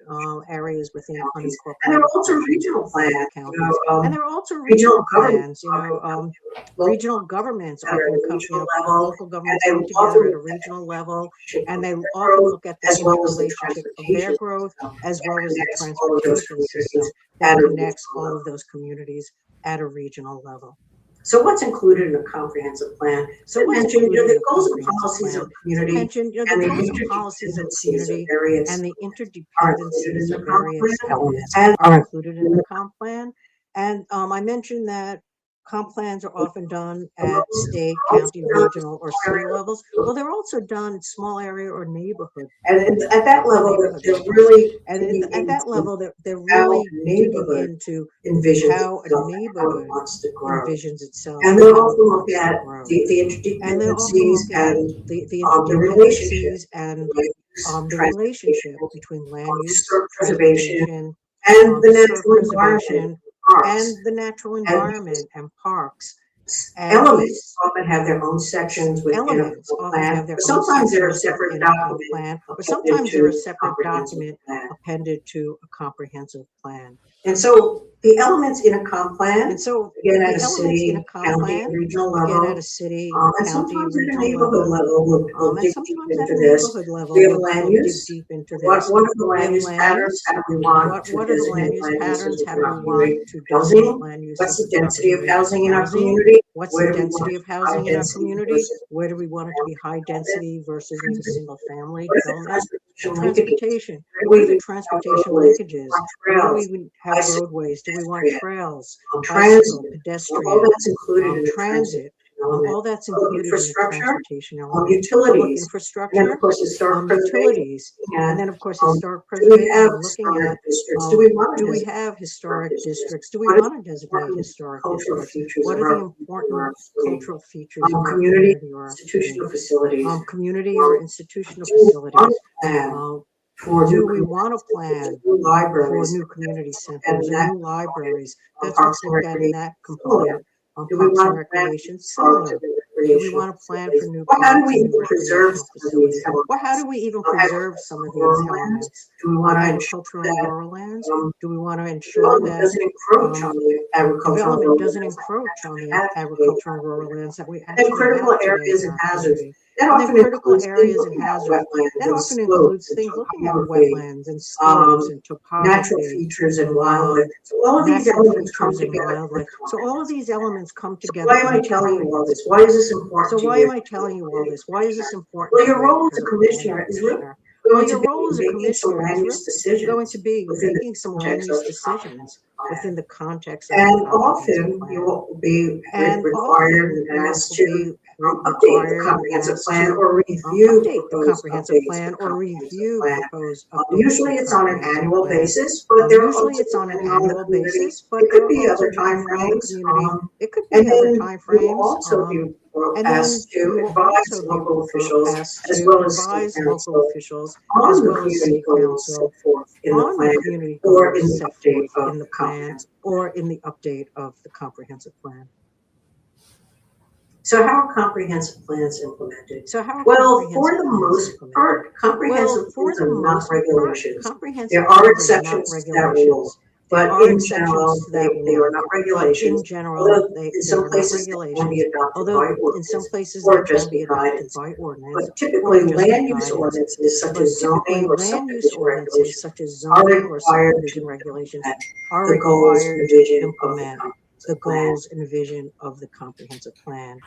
S11: areas within
S12: And there
S11: unincorporated.
S12: are also regional plans.
S11: plan,
S12: counties.
S11: and there are also
S12: regional
S11: regional plans, regional governments
S12: at a
S11: often come,
S12: regional level,
S11: local governments
S12: they
S11: come
S12: will
S11: together
S12: often
S11: at a regional level,
S12: should
S11: and they
S12: the
S11: often
S12: growth
S11: look at the
S12: as well as the
S11: interrelationship of their
S12: transportation
S11: growth as
S12: and
S11: well as the
S12: connects all of those
S11: transportation system
S12: communities
S11: that
S12: at a
S11: connects
S12: regional
S11: all
S12: level.
S11: of those communities at a regional level.
S12: So what's included in a comprehensive plan?
S11: So what's
S12: mentioned,
S11: included in
S12: the
S11: a
S12: goals and
S11: comprehensive
S12: policies
S11: plan?
S12: of community
S11: Mentioned, the
S12: and the
S11: goals and policies of
S12: interdependencies of
S11: community
S12: various
S11: and the
S12: are included in
S11: interdependencies
S12: the
S11: of
S12: comp
S11: various
S12: plan
S11: elements
S12: and
S11: are included in the comp plan. And I mentioned that comp plans are often done at state, county, regional, or city levels. Well, they're also done at small area or neighborhood.
S12: and at that level,
S11: neighborhood
S12: they're
S11: levels.
S12: really
S11: And at that level, they're
S12: how
S11: really
S12: a
S11: digging
S12: neighborhood
S11: into
S12: envisions
S11: how a
S12: itself, how it
S11: neighborhood
S12: wants to grow.
S11: envisions itself.
S12: And they'll
S11: how it
S12: also look
S11: wants to
S12: at
S11: grow.
S12: the
S11: And then also
S12: interdependencies
S11: look at
S12: and
S11: the
S12: the relationship
S11: interdependencies and the
S12: transportation,
S11: relationship between land use,
S12: historic preservation,
S11: transportation,
S12: and the
S11: historic
S12: natural
S11: preservation,
S12: environment, parks.
S11: and the natural
S12: And
S11: environment and parks. And
S12: elements
S11: these
S12: often have their own sections within a
S11: elements
S12: full
S11: often
S12: plan.
S11: have their
S12: But
S11: own
S12: sometimes they're a
S11: sections
S12: separate
S11: within a comp
S12: document
S11: plan, or
S12: appended
S11: sometimes
S12: to
S11: they're a
S12: a
S11: separate
S12: comprehensive
S11: document
S12: plan.
S11: appended to a comprehensive plan.
S12: And so the elements in a comp plan,
S11: And so
S12: again,
S11: the
S12: at a
S11: elements in a
S12: city,
S11: comp
S12: county,
S11: plan,
S12: and regional
S11: again,
S12: level,
S11: at a city,
S12: and
S11: county,
S12: sometimes at a
S11: regional
S12: neighborhood
S11: level,
S12: level, we'll
S11: and
S12: dig deep
S11: sometimes at
S12: into
S11: a
S12: this.
S11: neighborhood level,
S12: We have land
S11: we'll dig
S12: use.
S11: deep into
S12: What
S11: this.
S12: are the
S11: We
S12: land
S11: have
S12: use
S11: land
S12: patterns?
S11: use.
S12: How do we want to
S11: What are the land
S12: designate
S11: use
S12: land
S11: patterns?
S12: uses
S11: How
S12: within
S11: do
S12: our
S11: we want
S12: community?
S11: to designate land uses?
S12: What's the density of
S11: within our
S12: housing in our
S11: housing?
S12: community?
S11: What's
S12: Where
S11: the
S12: do we
S11: density
S12: want
S11: of housing in our
S12: density
S11: community?
S12: versus
S11: Where do we want it to be high density versus maybe single family
S12: what are the
S11: development?
S12: transportation linkages?
S11: Transportation.
S12: Where
S11: What
S12: do
S11: are the
S12: we
S11: transportation
S12: roadways?
S11: linkages?
S12: Want
S11: Where do
S12: trails,
S11: we have
S12: bicycle,
S11: roadways? Do we want
S12: pedestrian,
S11: trails,
S12: transit,
S11: bicycle,
S12: all
S11: pedestrian,
S12: that's included in the
S11: transit?
S12: element.
S11: All that's
S12: Public
S11: included in the
S12: infrastructure,
S11: transportation element. Public
S12: utilities, and then
S11: infrastructure,
S12: of course historic preservation.
S11: utilities, and then of course historic
S12: Do we
S11: preservation.
S12: have
S11: Looking
S12: historic
S11: at
S12: districts? Do we want to
S11: do we
S12: designate
S11: have historic districts? Do we
S12: What are
S11: want to designate
S12: important
S11: historic
S12: cultural
S11: districts?
S12: features
S11: What
S12: of
S11: are the
S12: our
S11: important
S12: city?
S11: cultural features of our
S12: Community,
S11: community or our city?
S12: institutional facilities.
S11: Community or institutional
S12: Do we want
S11: facilities?
S12: a plan
S11: For
S12: for
S11: do
S12: new
S11: we
S12: community
S11: want a
S12: centers,
S11: plan
S12: new
S11: for
S12: libraries,
S11: new community
S12: and
S11: centers or
S12: that
S11: new libraries? That's
S12: parks
S11: what's
S12: and
S11: looked at in
S12: recreation.
S11: that
S12: Similar.
S11: component.
S12: Do we
S11: Parks and
S12: want a plan
S11: recreation,
S12: for parks
S11: similar.
S12: and
S11: Do we
S12: recreational
S11: want a plan
S12: facilities?
S11: for new
S12: Well, how do
S11: parks
S12: we
S11: and new
S12: even preserve
S11: recreational
S12: some of these
S11: facilities?
S12: elements?
S11: Well, how do we even
S12: Or
S11: preserve some of these
S12: rural lands?
S11: elements?
S12: Do we want to ensure
S11: Agricultural and
S12: that
S11: rural lands? Do we want to ensure
S12: development
S11: that
S12: doesn't encroach on the agricultural
S11: development
S12: rural
S11: doesn't
S12: lands
S11: encroach on the
S12: that we have
S11: agricultural and rural lands that we
S12: and
S11: actually
S12: critical
S11: have today
S12: areas
S11: in
S12: and
S11: our
S12: hazards?
S11: community?
S12: That
S11: And then
S12: often
S11: critical
S12: includes things
S11: areas and
S12: looking at
S11: hazards.
S12: wetlands
S11: That
S12: and
S11: often
S12: slopes
S11: includes
S12: and
S11: things looking at
S12: topography,
S11: wetlands and slopes and
S12: natural
S11: topography,
S12: features and wildlife. So all of these
S11: natural
S12: elements come
S11: features and
S12: together.
S11: wildlife. So all of these elements come
S12: So
S11: together.
S12: why am I telling you all this? Why is this important
S11: So
S12: to
S11: why
S12: you?
S11: am I telling you all this? Why is this important?
S12: Well,
S11: to
S12: your
S11: you
S12: role as
S11: as
S12: a
S11: planning
S12: commissioner is really
S11: Well,
S12: going
S11: your
S12: to be
S11: role as a
S12: making some
S11: commissioner
S12: land
S11: is
S12: use
S11: really going
S12: decisions
S11: to be
S12: within
S11: making some land use decisions within the context of
S12: and
S11: the comprehensive
S12: often
S11: plan.
S12: you will be
S11: And
S12: required
S11: often
S12: and
S11: you
S12: asked
S11: will
S12: to
S11: be
S12: update the
S11: required and
S12: comprehensive
S11: asked
S12: plan
S11: to
S12: or review
S11: update the
S12: proposed
S11: comprehensive
S12: updates to
S11: plan
S12: the
S11: or
S12: comprehensive
S11: review
S12: plan.
S11: proposed updates to
S12: Usually
S11: the
S12: it's on an
S11: comprehensive
S12: annual
S11: plan.
S12: basis, but there are
S11: Usually
S12: also,
S11: it's on an
S12: depending on the
S11: annual
S12: community,
S11: basis, but
S12: it
S11: there
S12: could
S11: are
S12: be
S11: also,
S12: other
S11: depending on the
S12: timeframes.
S11: community, it could
S12: And
S11: be other
S12: then you will
S11: timeframes.
S12: also be
S11: And then
S12: asked
S11: you
S12: to
S11: will
S12: advise
S11: also be
S12: local officials
S11: asked
S12: as
S11: to
S12: well as state
S11: advise local
S12: council
S11: officials
S12: on
S11: as
S12: the
S11: well as
S12: community
S11: city
S12: goals set
S11: council
S12: forth in the
S11: on
S12: plan
S11: the community
S12: or in
S11: goals
S12: the
S11: set
S12: update
S11: forth
S12: of
S11: in
S12: the
S11: the plan
S12: comprehensive.
S11: or in the update of the comprehensive plan.
S12: So how are comprehensive plans implemented?
S11: So how are
S12: Well, for
S11: comprehensive
S12: the
S11: plans
S12: most
S11: implemented?
S12: part, comprehensive
S11: Well, for
S12: plans
S11: the
S12: are not
S11: most part,
S12: regulations.
S11: comprehensive
S12: There are
S11: plans are not
S12: exceptions to that rule,
S11: regulations. There
S12: but
S11: are
S12: in
S11: exceptions
S12: general,
S11: to that
S12: they are
S11: rule,
S12: not
S11: but
S12: regulations.
S11: in general,
S12: Although in
S11: they
S12: some
S11: are not
S12: places they can be
S11: regulations.
S12: adopted
S11: Although
S12: by
S11: in some
S12: ordinance
S11: places
S12: or
S11: they can
S12: just
S11: be
S12: be
S11: adopted
S12: guidance.
S11: by ordinance
S12: But
S11: or
S12: typically,
S11: just be
S12: land use
S11: guidance.
S12: ordinances such
S11: But
S12: as
S11: typically,
S12: zoning or
S11: land use
S12: subdivision
S11: ordinances
S12: regulations
S11: such as
S12: are
S11: zoning or
S12: required to
S11: subdivision regulations
S12: implement
S11: are
S12: the goals
S11: required
S12: and
S11: to
S12: vision of the
S11: implement the
S12: comprehensive plan.
S11: goals and vision of the comprehensive plan.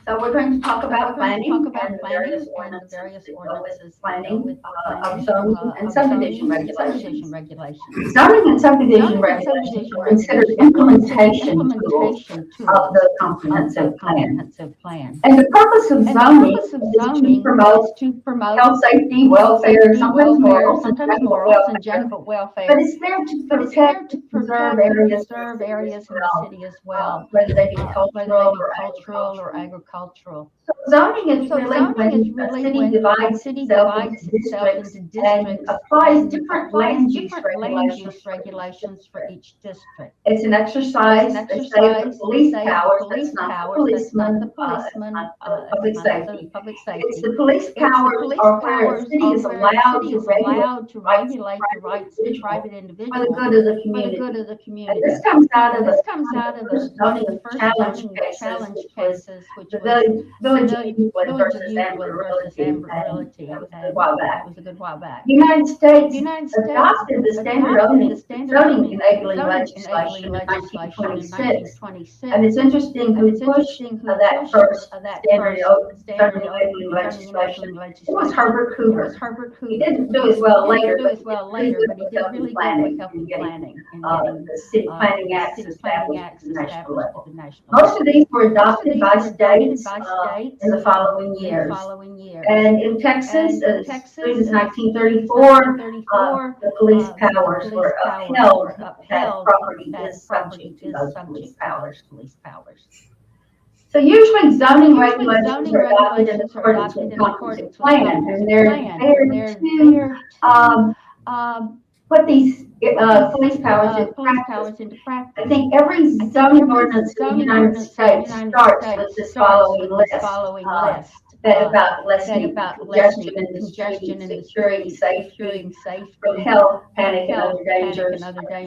S13: So we're going to talk about planning and the
S14: planning
S13: various
S14: and the various
S13: ordinances
S14: ordinances
S13: with
S14: planning,
S13: of zoning and subdivision
S14: subdivision
S13: regulations.
S14: regulations.
S13: Zoning and subdivision regulations are considered implementation tools of the comprehensive plan. And the purpose of zoning is to promote health, safety, welfare, sometimes morals and general welfare. But it's there to protect and preserve areas in the city as well, whether they be cultural or agricultural. So zoning is really when a city divides itself into districts and applies different land use regulations for each district. It's an exercise, they say, of police powers. That's not the policeman, public safety. It's the police powers are where the city is allowed to regulate the rights of private individuals for the good of the community. And this comes out of the first zoning challenge cases, which was Village of Euclid versus Amber Realty. That was a good while back. The United States adopted the zoning enabling legislation in 1926. And it's interesting who pushed that first zoning enabling legislation. It was Herbert Hoover. He didn't do as well later, but he did really good with helping planning and the city planning acts established at the national level. Most of these were adopted by states in the following years. And in Texas, as soon as 1934, the police powers were upheld. That property is subject to those police powers. So usually zoning regulations are adopted in accordance with the comprehensive plan, and they're there to put these police powers into practice. I think every zoning ordinance in the United States starts with this following list. That about lessening congestion in the streets, securing safety from health, panic, and other dangers.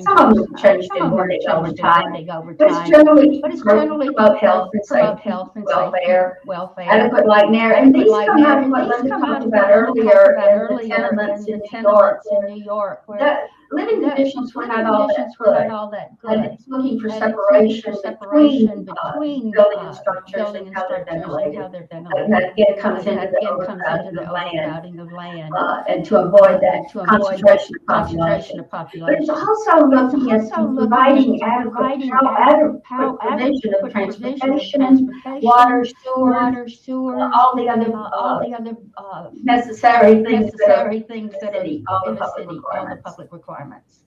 S13: Some of them changed in wording over time, but it's generally promote health and safety, welfare, adequate light and air. And these come out of what Linda talked about earlier in the tenements in New York, where the living conditions were not all that good. And it's looking for separation between building and structures and how they're ventilated. That again comes into the overcrowding of land, and to avoid that concentration of population. But it's also looking at providing adequate provision of transportation, water, sewer, all the other necessary things that are in the city, all the public requirements.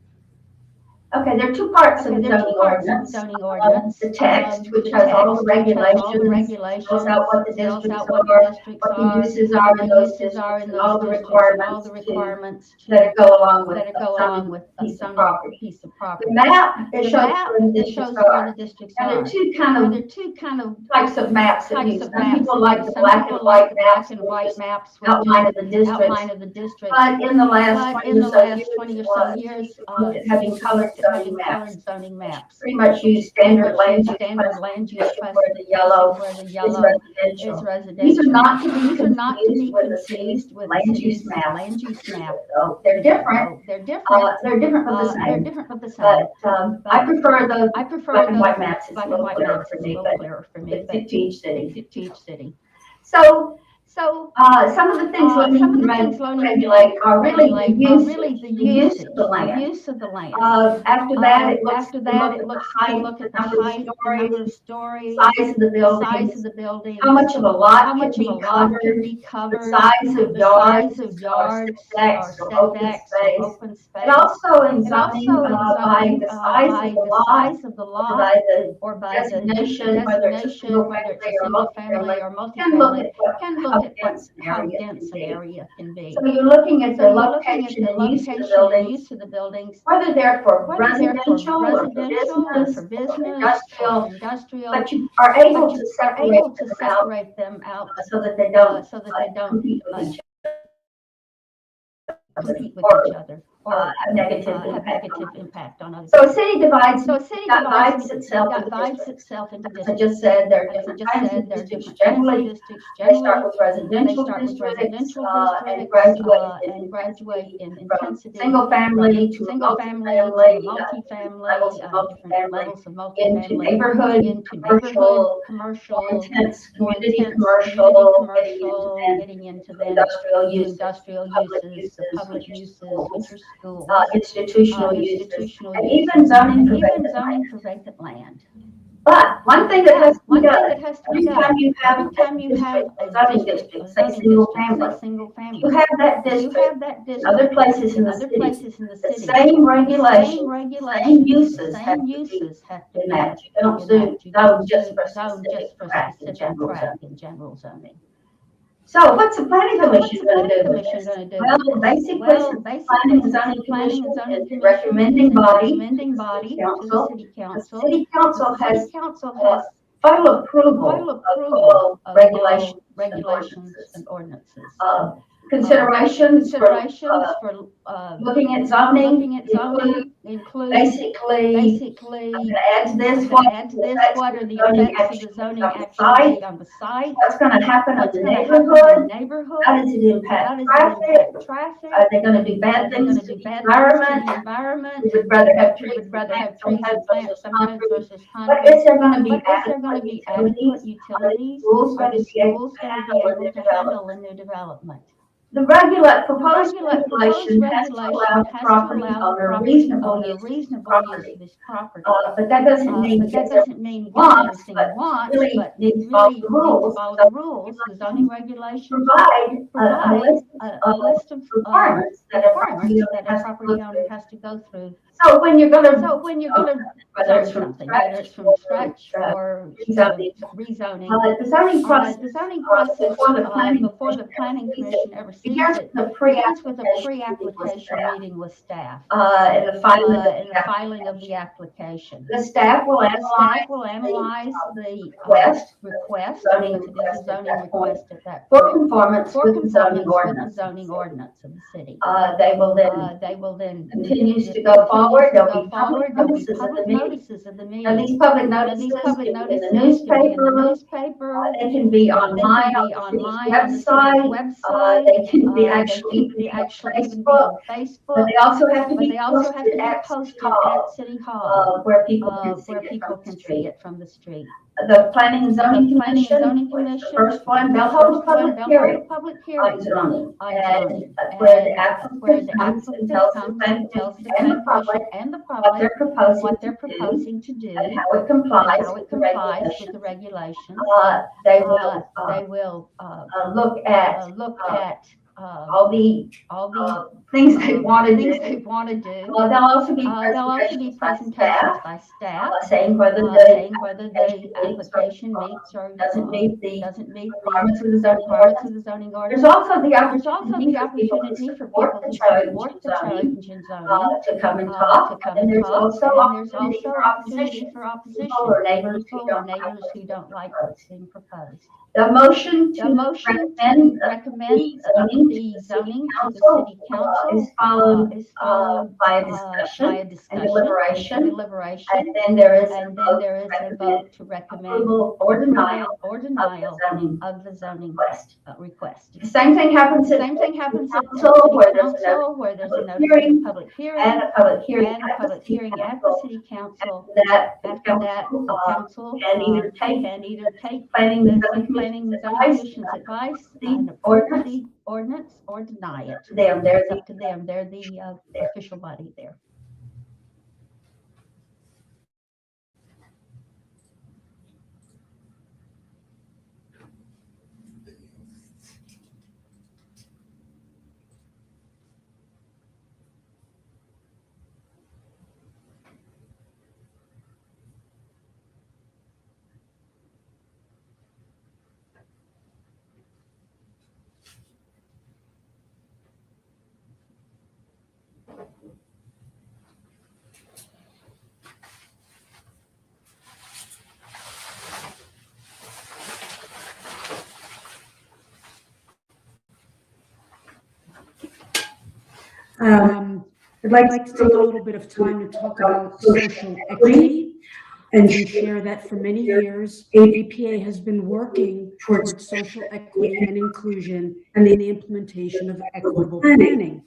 S13: Okay, there are two parts of the zoning ordinance. The text, which has all the regulations, tells out what the districts are, what the uses are in those districts, and all the requirements that go along with a piece of property. The map, it shows where the districts are. And there are two kind of types of maps that use. Some people like the black and white maps, outline of the district. But in the last 20 or so years, having colored zoning maps. Pretty much use standard land use where the yellow is residential. These are not to be confused with the city's land use map. So they're different. They're different but the same. But I prefer the black and white maps. It's a little clearer for me. But fit to each city. So some of the things zoning regulate are really the use of the land. After that, it looks to look at the height, number of stories, size of the building, how much of a lot can be covered, the size of yards, or setbacks, or open space. And also in zoning, by the size of the lot, or by the designation, whether it's a single family or multifamily, can look at how dense an area can be. So you're looking at the location and use of the buildings, whether they're for residential or for business, industrial, but you are able to separate them out so that they don't compete with each other a negative impact on others. So a city divides itself into districts. I just said there are different kinds of districts. Generally, they start with residential districts and graduate in intensity single family to multifamily, different levels of multifamily into neighborhood, commercial, intense community commercial, getting into industrial uses, public uses, which are schools, institutional uses, and even zoning for vacant land. But one thing that has to be done, every time you have a zoning district, say single family, you have that district, other places in the city, the same regulations, same uses have to be met. You don't zone just for specific tract in general zoning. So what's the planning commission going to do? Well, basically, the planning and zoning commission is the recommending body to the city council has final approval of all regulations and ordinances. Considerations for looking at zoning include basically I'm going to add to this what are the effects of the zoning actually on the site, what's going to happen in the neighborhood, how does it impact traffic, are they going to do bad things to the environment, we would rather have trees and plants sometimes versus but is there going to be adequate utilities, rules going to be able to handle in their development? The proposed regulation has to allow the property owner a reasonable use of this property. But that doesn't mean everything wants, but really needs to follow the rules. The zoning regulations provide a list of requirements that a property owner has to go through. So when you're gonna whether it's from scratch or rezoning, the zoning process before the planning commission ever sees it begins with a pre-application meeting with staff and the filing of the application. The staff will analyze the request, zoning request at that for conformance with the zoning ordinance of the city. They will then continues to go forward. There'll be public notices of the meeting. These public notices can be in the newspaper. They can be online on the website. They can be actually on Facebook. But they also have to be posted at City Hall, where people can see it from the street. The Planning and Zoning Commission, the first one, they'll hold a public hearing on zoning, and where the applicant comes and tells the planning commission and the public what they're proposing to do and how it complies with the regulations. They will look at all the things they want to do. There'll also be presentations by staff saying whether the application meets or doesn't meet the requirements of the zoning ordinance. There's also the opportunity for people to support the challenge in zoning to come and talk. And there's also opportunity for opposition or neighbors who don't like what's being proposed. The motion to recommend the zoning to the city council is followed by a discussion and deliberation. And then there is a vote to recommend approval or denial of the zoning request. The same thing happens at council where there's a notice of public hearing and a public hearing at the city council. After that, the council can either take planning and zoning commission's advice and approve the ordinance or deny it. It's up to them. They're the official body there.
S12: I'd like to take a little bit of time to talk about social equity and share that for many years, APA has been working towards social equity and inclusion and the implementation of equitable planning.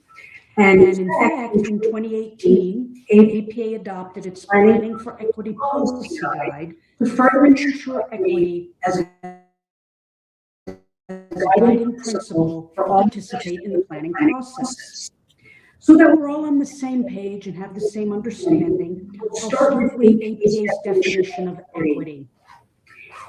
S12: And in fact, in 2018, APA adopted its Planning for Equity Policy Guide to further ensure equity as a guiding principle for all to participate in the planning process. So that we're all on the same page and have the same understanding, I'll start with APA's definition of equity.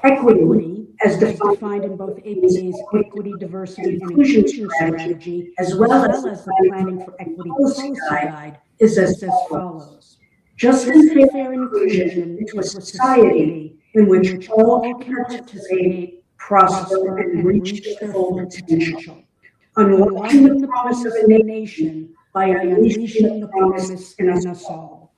S12: Equity, as defined in both APA's Equity, Diversity, and Inclusion Strategy, as well as the Planning for Equity Policy Guide, is as follows. Just and fair inclusion into a society in which all can participate, prosper, and reach their full potential. Unlocking the promise of a nation by unleashing the promise in us all.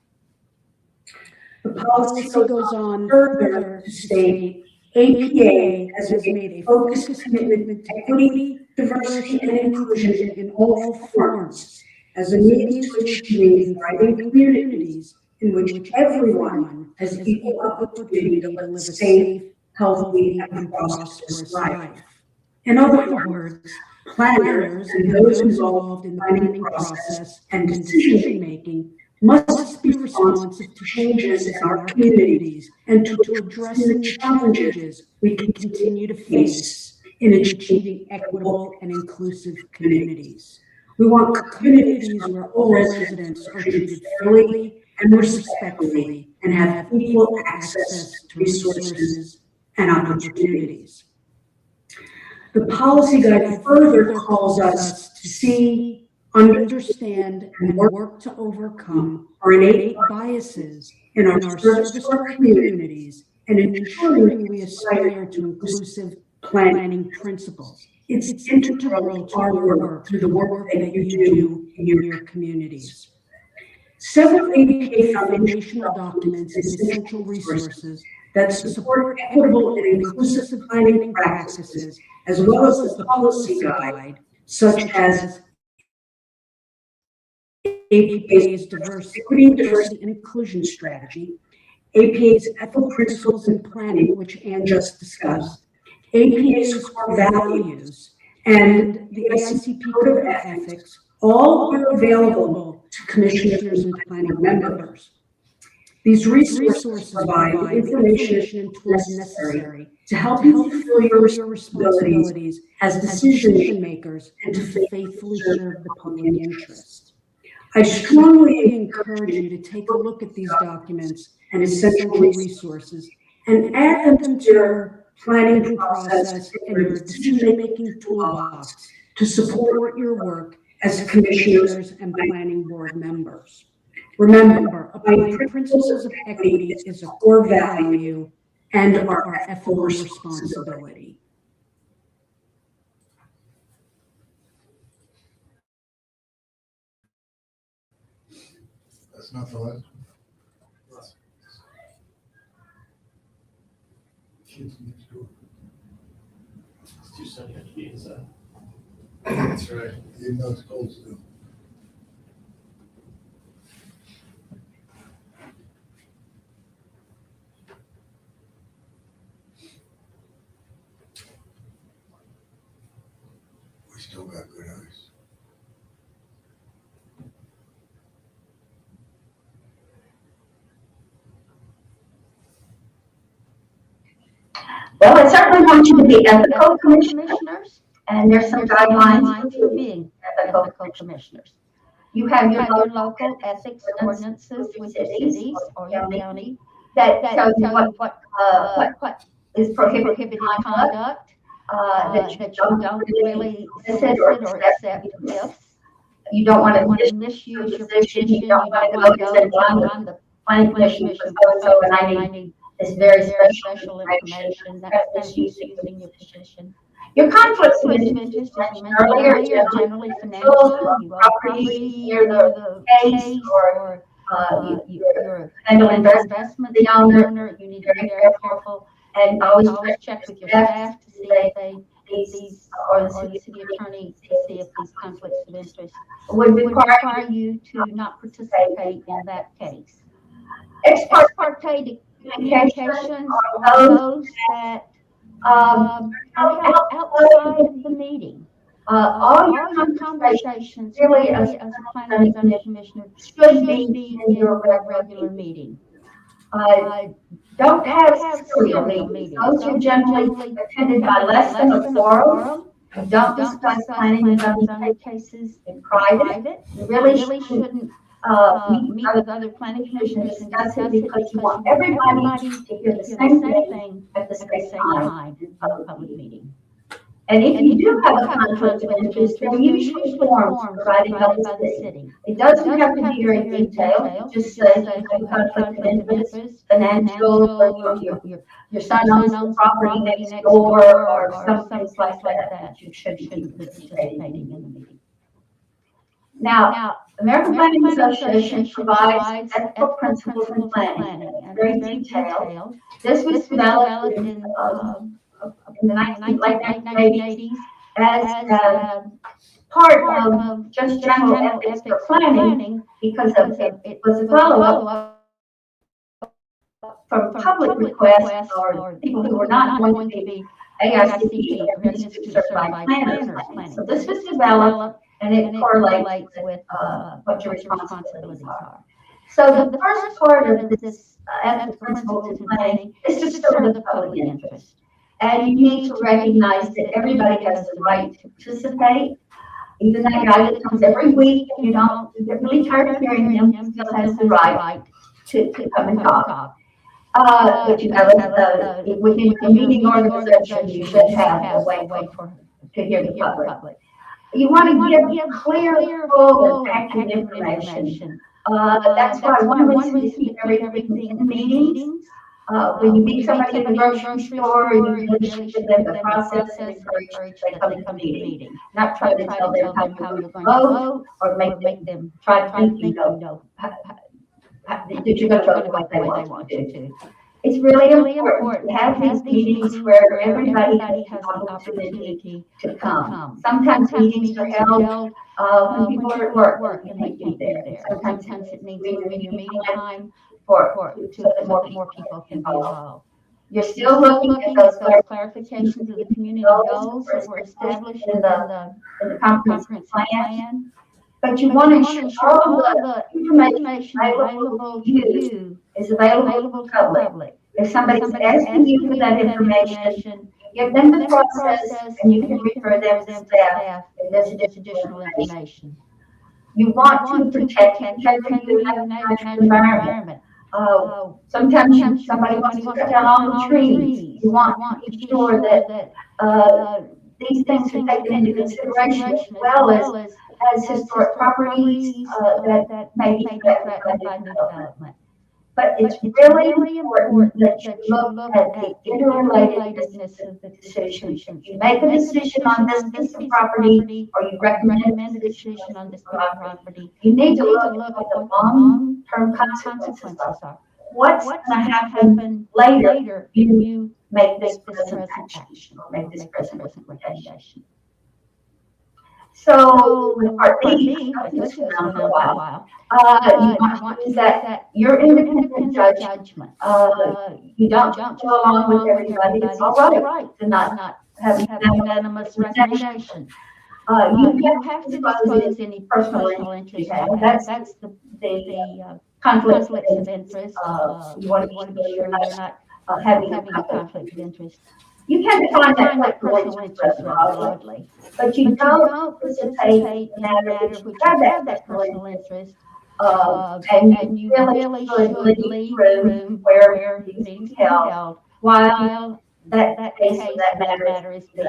S12: The policy goes on further to state APA has made a focused commitment to equity, diversity, and inclusion in all forms as a means to achieving thriving communities in which everyone has equal opportunity to live a safe, healthy, and prosperous life. In other words, planners and those involved in the planning process and decision-making must be responsive to changes in our communities and to addressing the challenges we can continue to face in achieving equitable and inclusive communities. We want communities where all residents are treated fairly and respectfully and have equal access to resources and opportunities. The policy guide further calls us to see, understand, and work to overcome our innate biases in our service to our communities and in ensuring we aspire to inclusive planning principles. It's integral to our work, to the work that you do in your communities. Several APA foundational documents and essential resources that support equitable and inclusive planning practices, as well as the policy guide, such as APA's Equity, Diversity, and Inclusion Strategy, APA's Ethical Principles in Planning, which Ann just discussed, APA's core values, and the AICP Code of Ethics, all are available to commissioners and planning members. These resources provide the information and tools necessary to help you fulfill your responsibilities as decision makers and to faithfully serve the public interest. I strongly encourage you to take a look at these documents and essential resources and add them to your planning process and your decision-making toolbox to support your work as commissioners and planning board members. Remember, applying principles of equity is a core value and our ethical responsibility.
S1: That's not the last one. Kids next door.
S6: It's too sunny to be inside.
S1: That's right. Even though it's cold still. We still got good ice.
S13: Well, I certainly want you to be ethical commissioners, and there's some guidelines for being ethical commissioners. You have your local ethics ordinances with your cities or your county that tell you what is prohibited conduct, that you don't really solicit or accept gifts. You don't want to misuse your position. You don't want to go and say, I'm the planning commission for so-and-so, and I need this very special information. That's using your position. Your conflicts of interest, as you mentioned earlier, generally financial. You own property near the case, or you're an investment owner. You need to be very careful and always check with your staff to see if they these, or the city attorney to see if these conflicts of interest would require you to not participate in that case. Ex parte communications are those that are held outside of the meeting. All your conversations really as a planning and zoning commissioner should be in your regular meeting. Don't have serial meetings. Those are generally attended by less than a quorum. Don't discuss planning and zoning cases in private. You really shouldn't meet with other planning commissioners and discuss it because you want everybody to hear the same thing at the same time in a public meeting. And if you do have a conflict of interest, there are usually forms provided by the city. It doesn't have to be very detailed. Just say that you have a conflict of interest, financial, or your son owns the property next door, or something like that. You shouldn't be participating in the meeting. Now, American Planning Association provides ethical principles in planning, and very detailed. This was developed in the late 1980s as part of just general ethics for planning because it was a follow-up from public requests or people who were not going to be AICP, American Institute of Certified Planners planning. So this was developed and it correlates with what your responsibilities are. So the first part of this ethical principles in planning is to serve the public interest. And you need to recognize that everybody has the right to participate. Even that guy that comes every week, and you get really tired of hearing him, still has the right to come and talk. But you have within a meeting organization, you should have a way to hear the public. You want to give clear, full, and accurate information. That's why one reason to keep everything in the meetings. When you meet somebody in the grocery store, you really should give them the process and encourage them to come to the meeting. Not try to tell them how you're going to vote or make them try to think you know that you're going to vote the way they want you to. It's really important to have these meetings where everybody has the opportunity to come. Sometimes meetings are held when people are at work and they can't be there. Sometimes it means moving your meeting time so that more people can be involved. You're still looking at those clarifications of the community goals that were established in the comprehensive plan. But you want to ensure all the information available to you is available to the public. If somebody's asking you for that information, give them the process and you can refer them to staff if there's additional information. You want to protect the integrity of the natural environment. Sometimes somebody wants to cut down all the trees. You want to be sure that these things are taken into consideration as well as historic properties that may be threatened by new development. But it's really important that you look at the interrelatedness of the decisions. You make a decision on this piece of property, or you recommend a decision on this piece of property. You need to look at what the long-term consequences are. What's going to happen later if you make this present action or make this present recommendation? So with part B, this has been around for a while. You want to that your independent judgment. You don't go along with everybody. It's all right to not have unanimous recommendation. You have to disclose any personal interest you have. That's the conflicts of interest. You want to be sure you're not having a conflict of interest. You can define that personal interest broadly, but you don't participate in a matter which you have that personal interest, and you really should leave room where the meeting's held while that case of that matter is being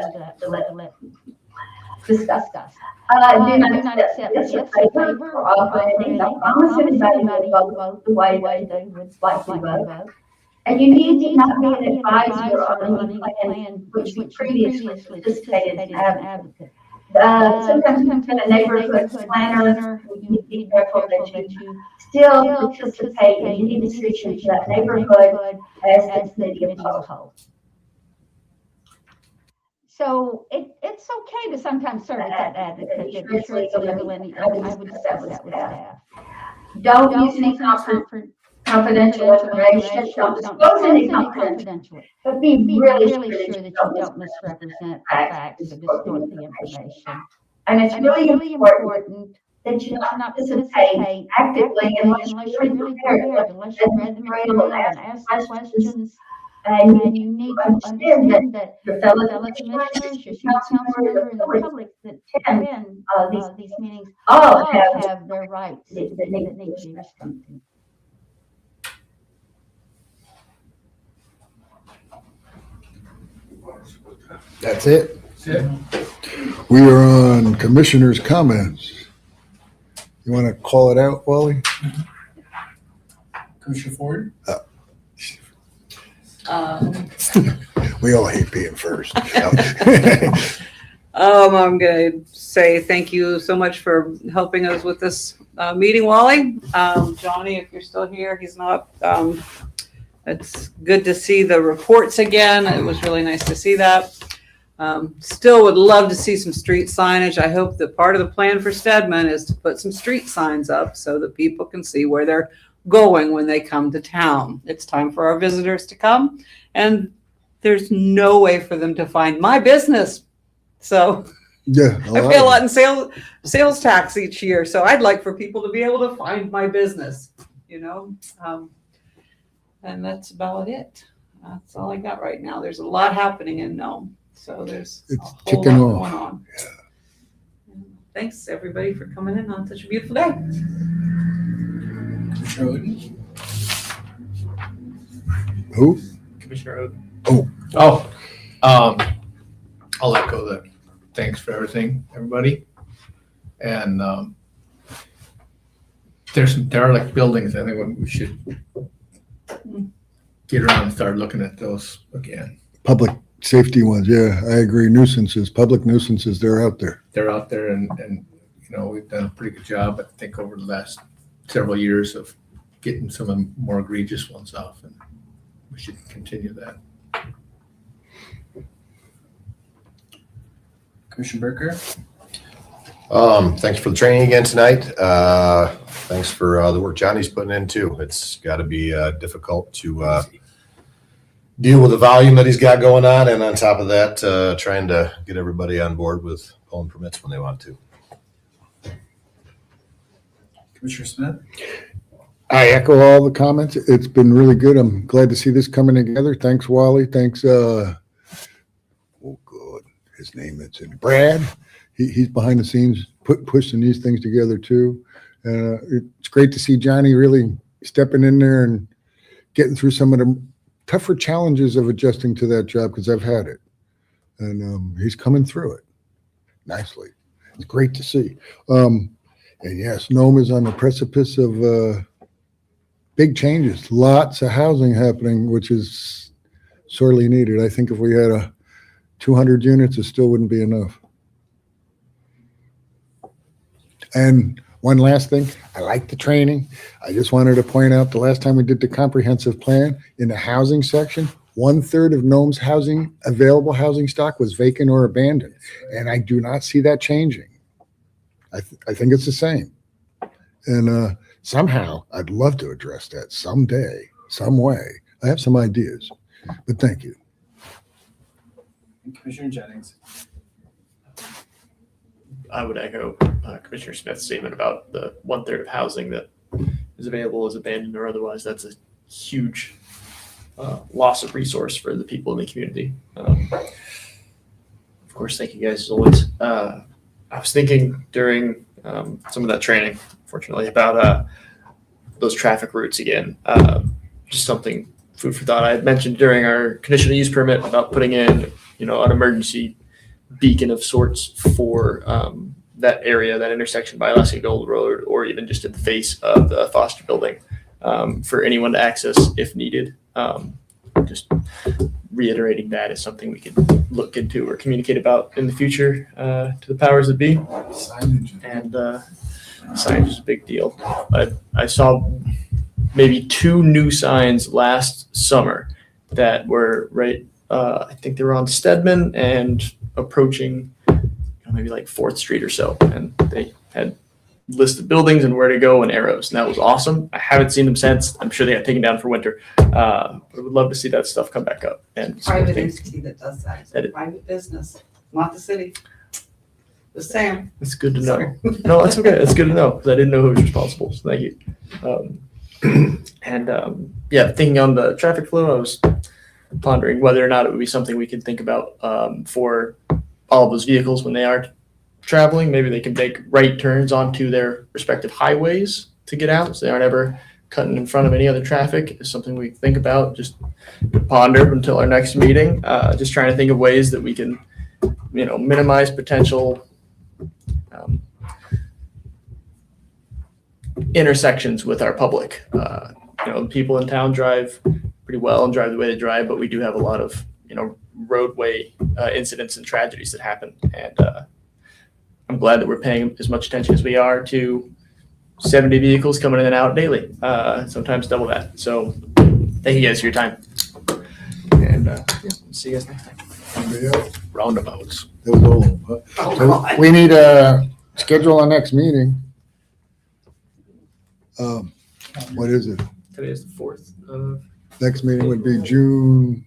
S13: discussed. Do not accept this or favor or offer any. Don't promise anybody will vote the way they would like to vote. And you need to not be an advisor on any plan which you previously participated as an advocate. Sometimes you can be a neighborhood planner. You need to be careful that you still participate in any decisions for that neighborhood as the committee as a whole. So it's okay to sometimes serve as that advocate, to ensure it's legal, and I would discuss that with staff.
S7: Don't use any confidential information. Don't disclose any confidential. But be really sure that you don't
S13: misrepresent the facts or distort the information.
S7: And it's really important that you
S13: not
S7: not participate actively unless you're really prepared,
S13: unless you've read the material and asked the questions.
S7: And
S13: And you need to understand that your fellow commissioners, your city council member, and the public that attend these meetings all have their rights that need to be respected.
S1: That's it.
S9: Yeah.
S1: We are on commissioners' comments. You want to call it out, Wally?
S2: Commissioner Ford?
S1: We all hate being first.
S3: I'm going to say thank you so much for helping us with this meeting, Wally. Johnny, if you're still here, he's not. It's good to see the reports again. It was really nice to see that. Still would love to see some street signage. I hope that part of the plan for Stedman is to put some street signs up so that people can see where they're going when they come to town. It's time for our visitors to come, and there's no way for them to find my business. So
S1: Yeah,
S3: I pay a lot in sales tax each year, so I'd like for people to be able to find my business, and that's about it. That's all I got right now. There's a lot happening in Nome, so there's
S1: It's
S3: a whole
S1: ticking
S3: lot
S1: off.
S3: going on. Thanks everybody for coming in on such a beautiful day.
S2: Commissioner Oden?
S1: Who?
S6: Commissioner Oden.
S9: I'll echo that. Thanks for everything, everybody. And there are like buildings, I think we should get around and start looking at those again.
S1: Public safety ones, yeah, I agree. Nuisances, public nuisances, they're out there.
S9: They're out there and we've done a pretty good job, I think, over the last several years of getting some of the more egregious ones off, and we should continue that.
S2: Commissioner Berker?
S5: Thanks for the training again tonight. Thanks for the work Johnny's putting in too. It's got to be difficult to deal with the volume that he's got going on, and on top of that, trying to get everybody on board with pulling permits when they want to.
S2: Commissioner Smith?
S1: I echo all the comments. It's been really good. I'm glad to see this coming together. Thanks, Wally. Thanks, his name is Brad. He's behind the scenes pushing these things together too. It's great to see Johnny really stepping in there and getting through some of the tougher challenges of adjusting to that job, because I've had it. And he's coming through it nicely. It's great to see. And yes, Nome is on the precipice of big changes. Lots of housing happening, which is sorely needed. I think if we had 200 units, it still wouldn't be enough. And one last thing, I like the training. I just wanted to point out the last time we did the comprehensive plan, in the housing section, 1/3 of Nome's available housing stock was vacant or abandoned. And I do not see that changing. I think it's the same. And somehow I'd love to address that someday, some way. I have some ideas, but thank you.
S2: Commissioner Jennings?
S6: I would echo Commissioner Smith's statement about the 1/3 of housing that is available as abandoned or otherwise. That's a huge loss of resource for the people in the community. Of course, thank you guys as always. I was thinking during some of that training, fortunately, about those traffic routes again. Just something, food for thought. I had mentioned during our conditional use permit about putting in, an emergency beacon of sorts for that area, that intersection by Alaska Gold Road, or even just at the face of the Foster building, for anyone to access if needed. Just reiterating that is something we could look into or communicate about in the future to the powers that be. And signage is a big deal. I saw maybe 2 new signs last summer that were right. I think they were on Stedman and approaching maybe like 4th Street or so, and they had listed buildings and where to go and arrows, and that was awesome. I haven't seen them since. I'm sure they got taken down for winter. But I would love to see that stuff come back up. And
S3: Private entity that does that. It's a private business, not the city. The same.
S6: It's good to know.
S3: Sorry.
S6: No, that's okay. It's good to know because I didn't know who was responsible. So thank you. Yeah, thinking on the traffic flow, I was pondering whether or not it would be something we could think about for all of those vehicles when they are traveling. Maybe they can make right turns onto their respective highways to get out, so they aren't ever cutting in front of any other traffic. Is something we think about, just ponder until our next meeting. Just trying to think of ways that we can, minimize potential intersections with our public. People in town drive pretty well and drive the way they drive, but we do have a lot of, roadway incidents and tragedies that happen. And I'm glad that we're paying as much attention as we are to 70 vehicles coming in and out daily, sometimes double that. So thank you guys for your time. And see you guys next time.
S1: Roundabouts. So we need to schedule our next meeting. What is it?
S6: Today is the 4th.
S1: Next meeting would be June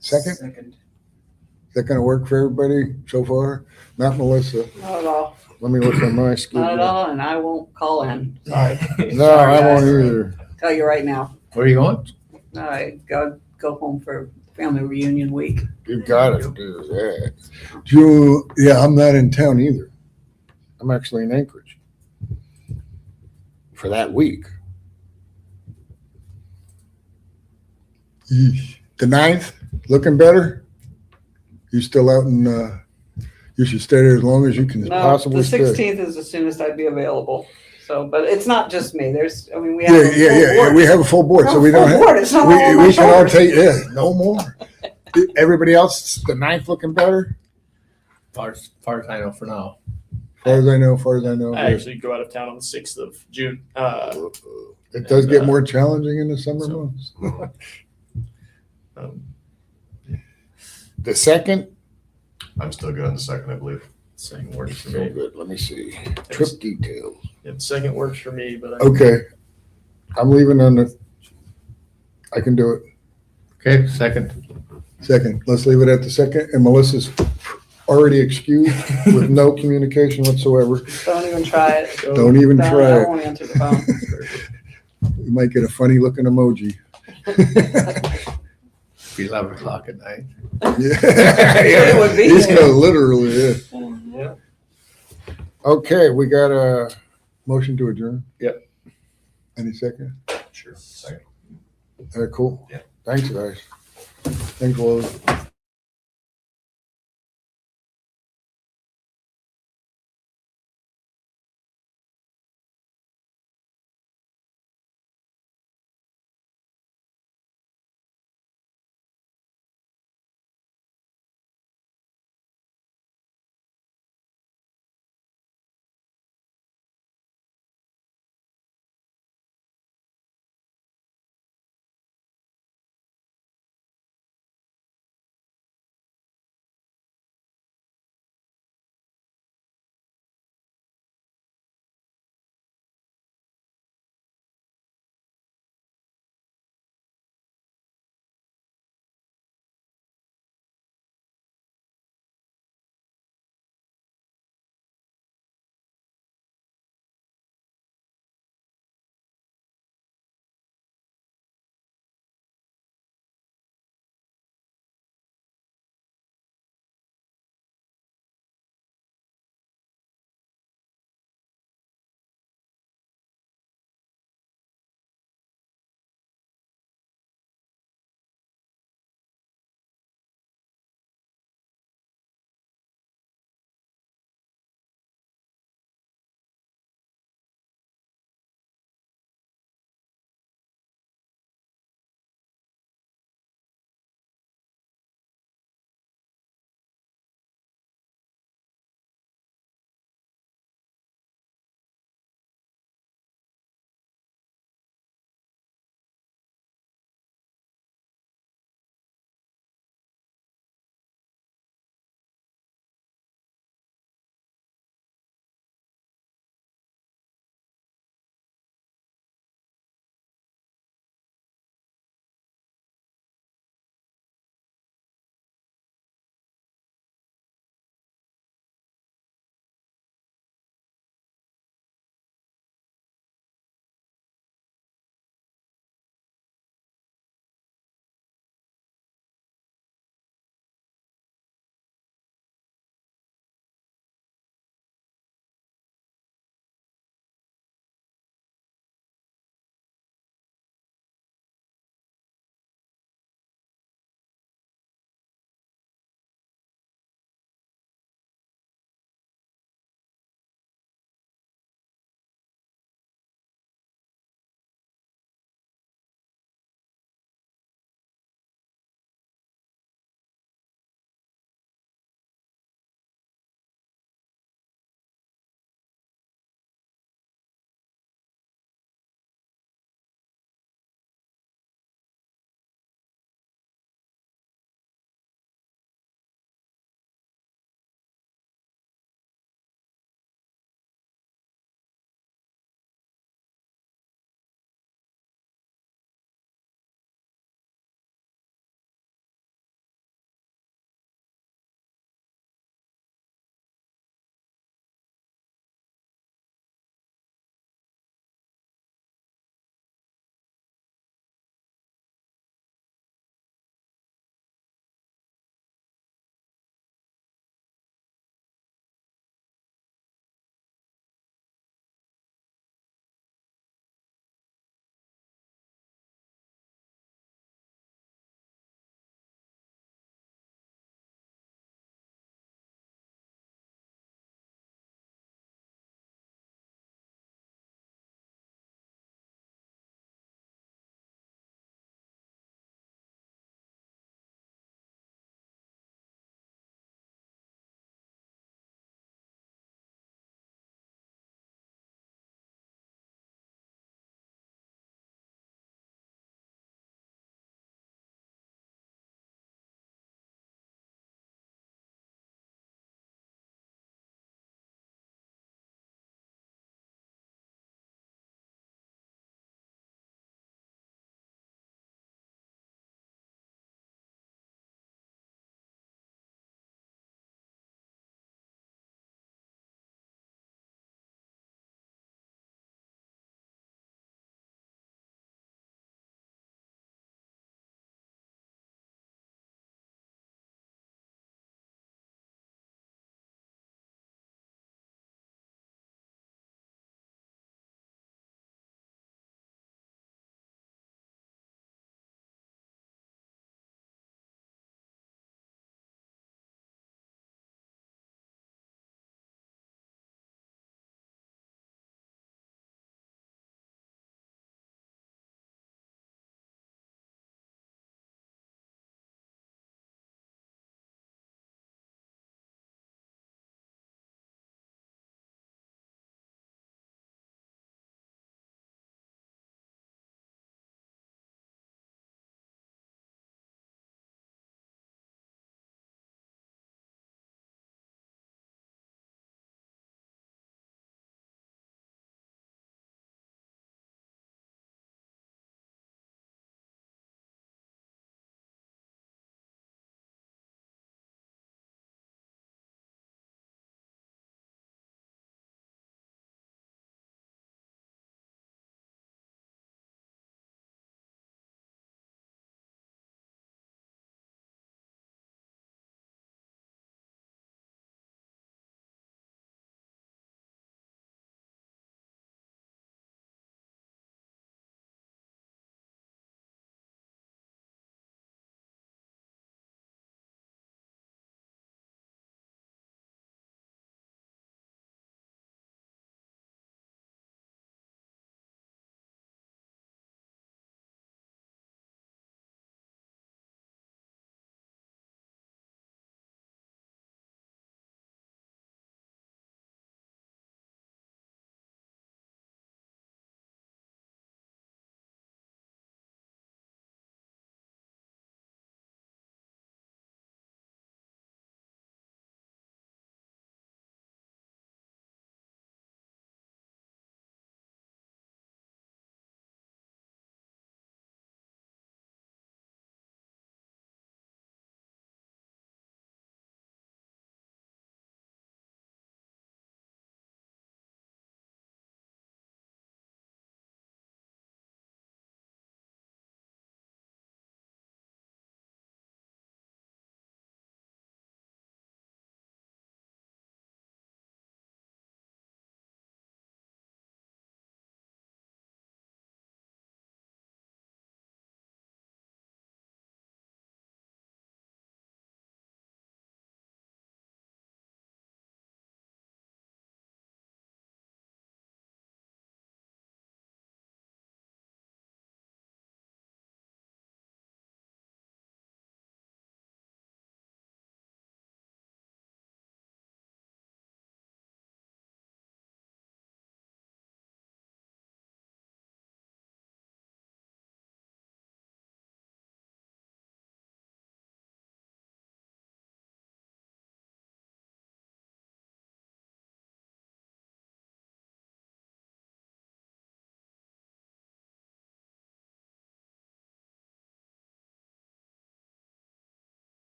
S1: 2nd?
S2: Second.
S1: Is that gonna work for everybody so far? Not Melissa.
S3: Not at all.
S1: Let me look at my schedule.
S3: Not at all, and I won't call in. Sorry.
S1: No,
S3: Sorry,
S1: I won't
S3: guys.
S1: either.
S3: Tell you right now.
S9: Where are you going?
S3: I go home for family reunion week.
S1: You gotta do that. June, yeah, I'm not in town either. I'm actually in Anchorage for that week. Yeesh. The 9th, looking better? You still out in, you should stay there as long as you can
S3: No,
S1: possibly
S3: the
S1: stay.
S3: 16th is the soonest I'd be available. So, but it's not just me. We
S1: Yeah,
S3: have a full
S1: yeah.
S3: board.
S1: We have a full board, so we don't have,
S3: It's not all on my
S1: we can all
S3: shoulders.
S1: take, no more. Everybody else, the 9th looking better?
S9: Far as I know for now.
S1: Far as I know.
S6: I actually go out of town on the 6th of June.
S1: It does get more challenging in the summer months. The 2nd?
S5: I'm still good on the 2nd, I believe.
S6: Second works for
S1: So
S6: me.
S1: good, let me see. Trip details.
S6: Yeah, the 2nd works for me, but
S1: Okay. I'm leaving on the, I can do it.
S9: Okay, second.
S1: 2nd. Let's leave it at the 2nd. And Melissa's already excused with no communication whatsoever.
S3: Don't even try it.
S1: Don't even
S3: No,
S1: try
S3: I
S1: it.
S3: won't answer the phone.
S1: We might get a funny looking emoji.
S9: Be 11 o'clock at night.
S1: Yeah.
S3: It would be.
S1: He's gonna literally, yeah.
S6: yeah.
S1: Okay, we got a motion to adjourn.
S9: Yep.
S1: Any second?
S5: Sure. Second.
S1: Cool.
S5: Yeah.
S1: Thanks, guys. Thanks, Lois.